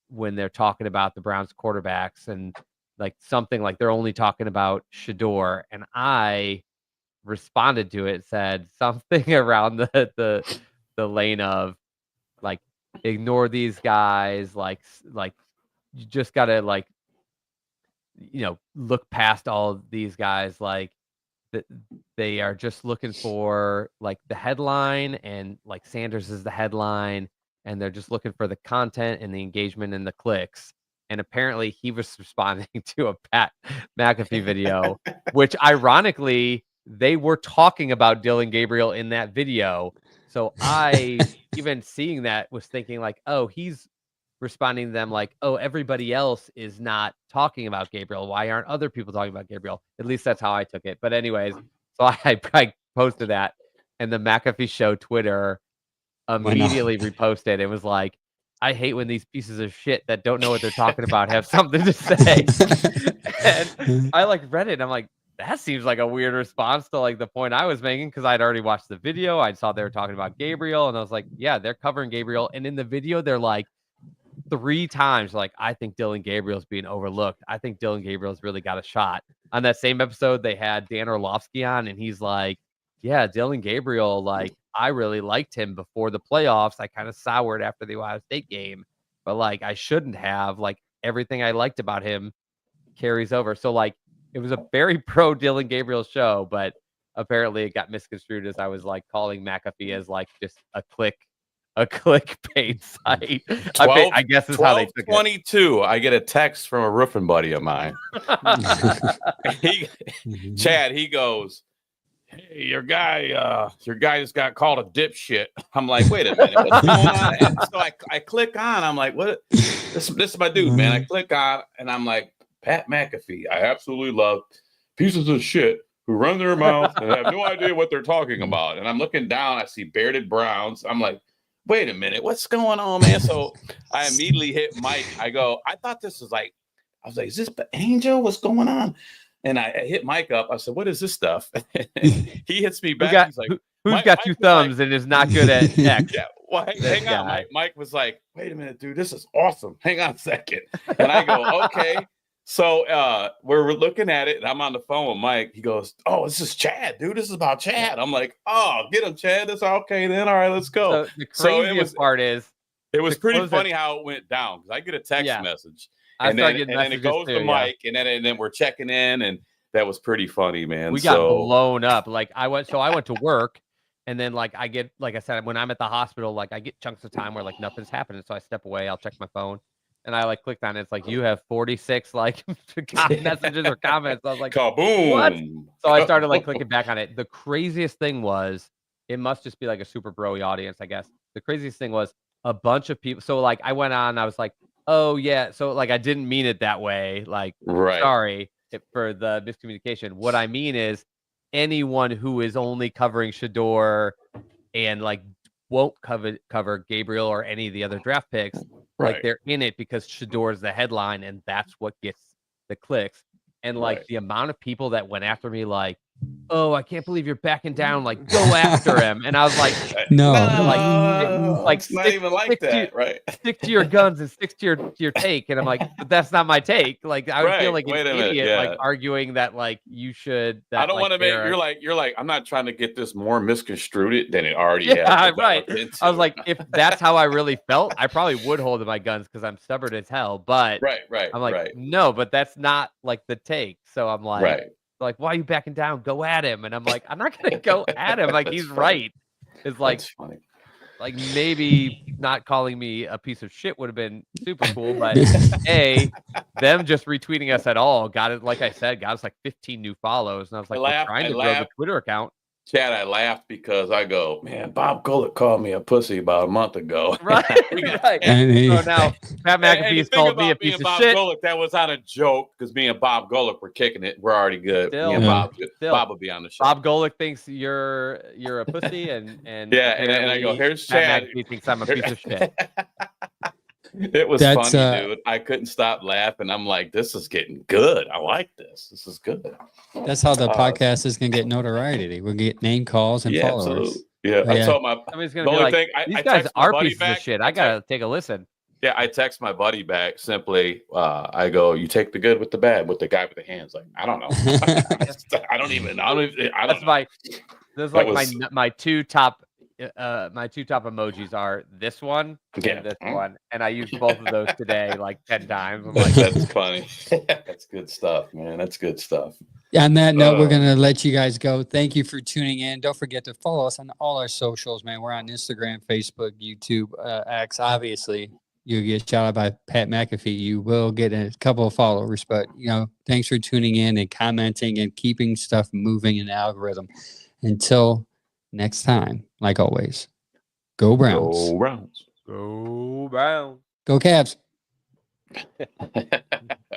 when they're talking about the Browns quarterbacks, and like something like they're only talking about Shador, and I responded to it, said something around the lane of like, ignore these guys, like you just gotta like, look past all these guys, like that they are just looking for like the headline, and like Sanders is the headline, and they're just looking for the content and the engagement and the clicks. And apparently he was responding to a Pat McAfee video, which ironically they were talking about Dylan Gabriel in that video. So I, even seeing that, was thinking like, oh, he's responding to them like, oh, everybody else is not talking about Gabriel. Why aren't other people talking about Gabriel? At least that's how I took it. But anyways, so I posted that, and the McAfee Show Twitter immediately reposted. It was like, I hate when these pieces of shit that don't know what they're talking about have something to say. And I like read it, and I'm like, that seems like a weird response to like the point I was making, because I'd already watched the video. I saw they were talking about Gabriel, and I was like, yeah, they're covering Gabriel. And in the video, they're like 3 times like, I think Dylan Gabriel's being overlooked. I think Dylan Gabriel's really got a shot. On that same episode, they had Dan Orlovsky on, and he's like, yeah, Dylan Gabriel, like, I really liked him before the playoffs. I kind of soured after the Ohio State game, but like, I shouldn't have. Like, everything I liked about him carries over. So like, it was a very pro Dylan Gabriel show, but apparently it got misconstrued as I was like calling McAfee as like just a clickbait site. I guess is how they took it.
22. I get a text from a roofing buddy of mine. Chad, he goes, hey, your guy just got called a dipshit. I'm like, wait a minute, what's going on? And so I click on. I'm like, what? This is my dude, man. I click on, and I'm like, Pat McAfee. I absolutely love pieces of shit who run their mouth and have no idea what they're talking about. And I'm looking down. I see bearded Browns. I'm like, wait a minute, what's going on, man? So I immediately hit Mike. I go, I thought this was like, I was like, is this the Angel? What's going on? And I hit Mike up. I said, what is this stuff? He hits me back. He's like,
who's got two thumbs and is not good at X?
Yeah. Well, hang on, Mike. Mike was like, wait a minute, dude, this is awesome. Hang on a second. And I go, okay. So we're looking at it, and I'm on the phone with Mike. He goes, oh, this is Chad, dude. This is about Chad. I'm like, oh, get him, Chad. That's okay then. All right, let's go.
So the craziest part is,
it was pretty funny how it went down, because I get a text message, and then it goes to Mike, and then we're checking in, and that was pretty funny, man.
We got blown up. Like I went to work, and then like I get, like I said, when I'm at the hospital, like I get chunks of time where like nothing's happening, so I step away. I'll check my phone. And I like clicked on it. It's like, you have 46 like messages or comments. I was like,
kaboom.
What? So I started like clicking back on it. The craziest thing was, it must just be like a super bro-y audience, I guess. The craziest thing was a bunch of people. So like I went on, I was like, oh yeah. So like, I didn't mean it that way. Like, sorry for the miscommunication. What I mean is, anyone who is only covering Shador and like won't cover Gabriel or any of the other draft picks, like they're in it because Shador is the headline, and that's what gets the clicks. And like the amount of people that went after me, like, oh, I can't believe you're backing down, like, go after him. And I was like,
no,
like it's not even like that, right?
Stick to your guns and stick to your take. And I'm like, but that's not my take. Like, I would feel like an idiot, like arguing that like you should. That,
I don't want to make you're like I'm not trying to get this more misconstrued than it already has.
Right. I was like, if that's how I really felt, I probably would hold to my guns because I'm stubborn as hell. But I'm like, no, but that's not like the take. So I'm like, like, why are you backing down? Go at him. And I'm like, I'm not gonna go at him. Like, he's funny. Right. It's like, like maybe not calling me a piece of shit would have been super cool, but them just retweeting us at all got it. Like I said, got us like 15 new follows, and I was like, we're trying to grow the Twitter account.
Chad, I laughed because I go, man, Bob Golick called me a pussy about a month ago.
Right. So now Pat McAfee's called me a piece of shit.
Golick, that was not a joke, because me and Bob Golick were kicking it. We're already good. Me and Bob will be on the show.
Bob Golick thinks you're a pussy, and
and I go, here's Chad.
Pat McAfee thinks I'm a piece of shit.
It was
That's,
funny, dude. I couldn't stop laughing. I'm like, this is getting good. I like this. This is good.
That's how the podcast is going to get notoriety. We'll get name calls and
Yeah,
followers.
absolutely. Yeah,
But
I told my
Somebody's
the
gonna be
only
like,
thing
these
I
guys
text my
are
buddy
pieces
back.
of shit. I gotta take a listen.
Yeah, I text my buddy back simply. I go, you take the good with the bad with the guy with the hands. Like, I don't know. I don't even. I don't
That's
know.
my. Those
That
like
was-
my two top emojis are this one and this one, and I used both of those today like 10 times. I'm like,
That's funny. That's good stuff, man. That's good stuff.
On that note, we're going to let you guys go. Thank you for tuning in. Don't forget to follow us on all our socials, man. We're on Instagram, Facebook, YouTube, X. Obviously, you'll get shout out by Pat McAfee. You will get a couple of followers, but thanks for tuning in and commenting and keeping stuff moving in the algorithm. Until next time, like always, go Browns.
Go Browns.
go Browns.
Go Cavs.
I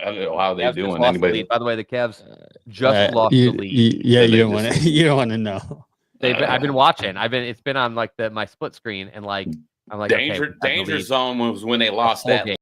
don't know how they
Cavs just
doing.
lost the
Anybody?
lead. By the way, the Cavs just lost the lead.
Yeah,
They
you don't
just-
want to. You don't want to know.
I've been watching. It's been on like my split screen, and like I'm like,
Danger
okay, we have the lead.
zone was when they lost
whole
that
game.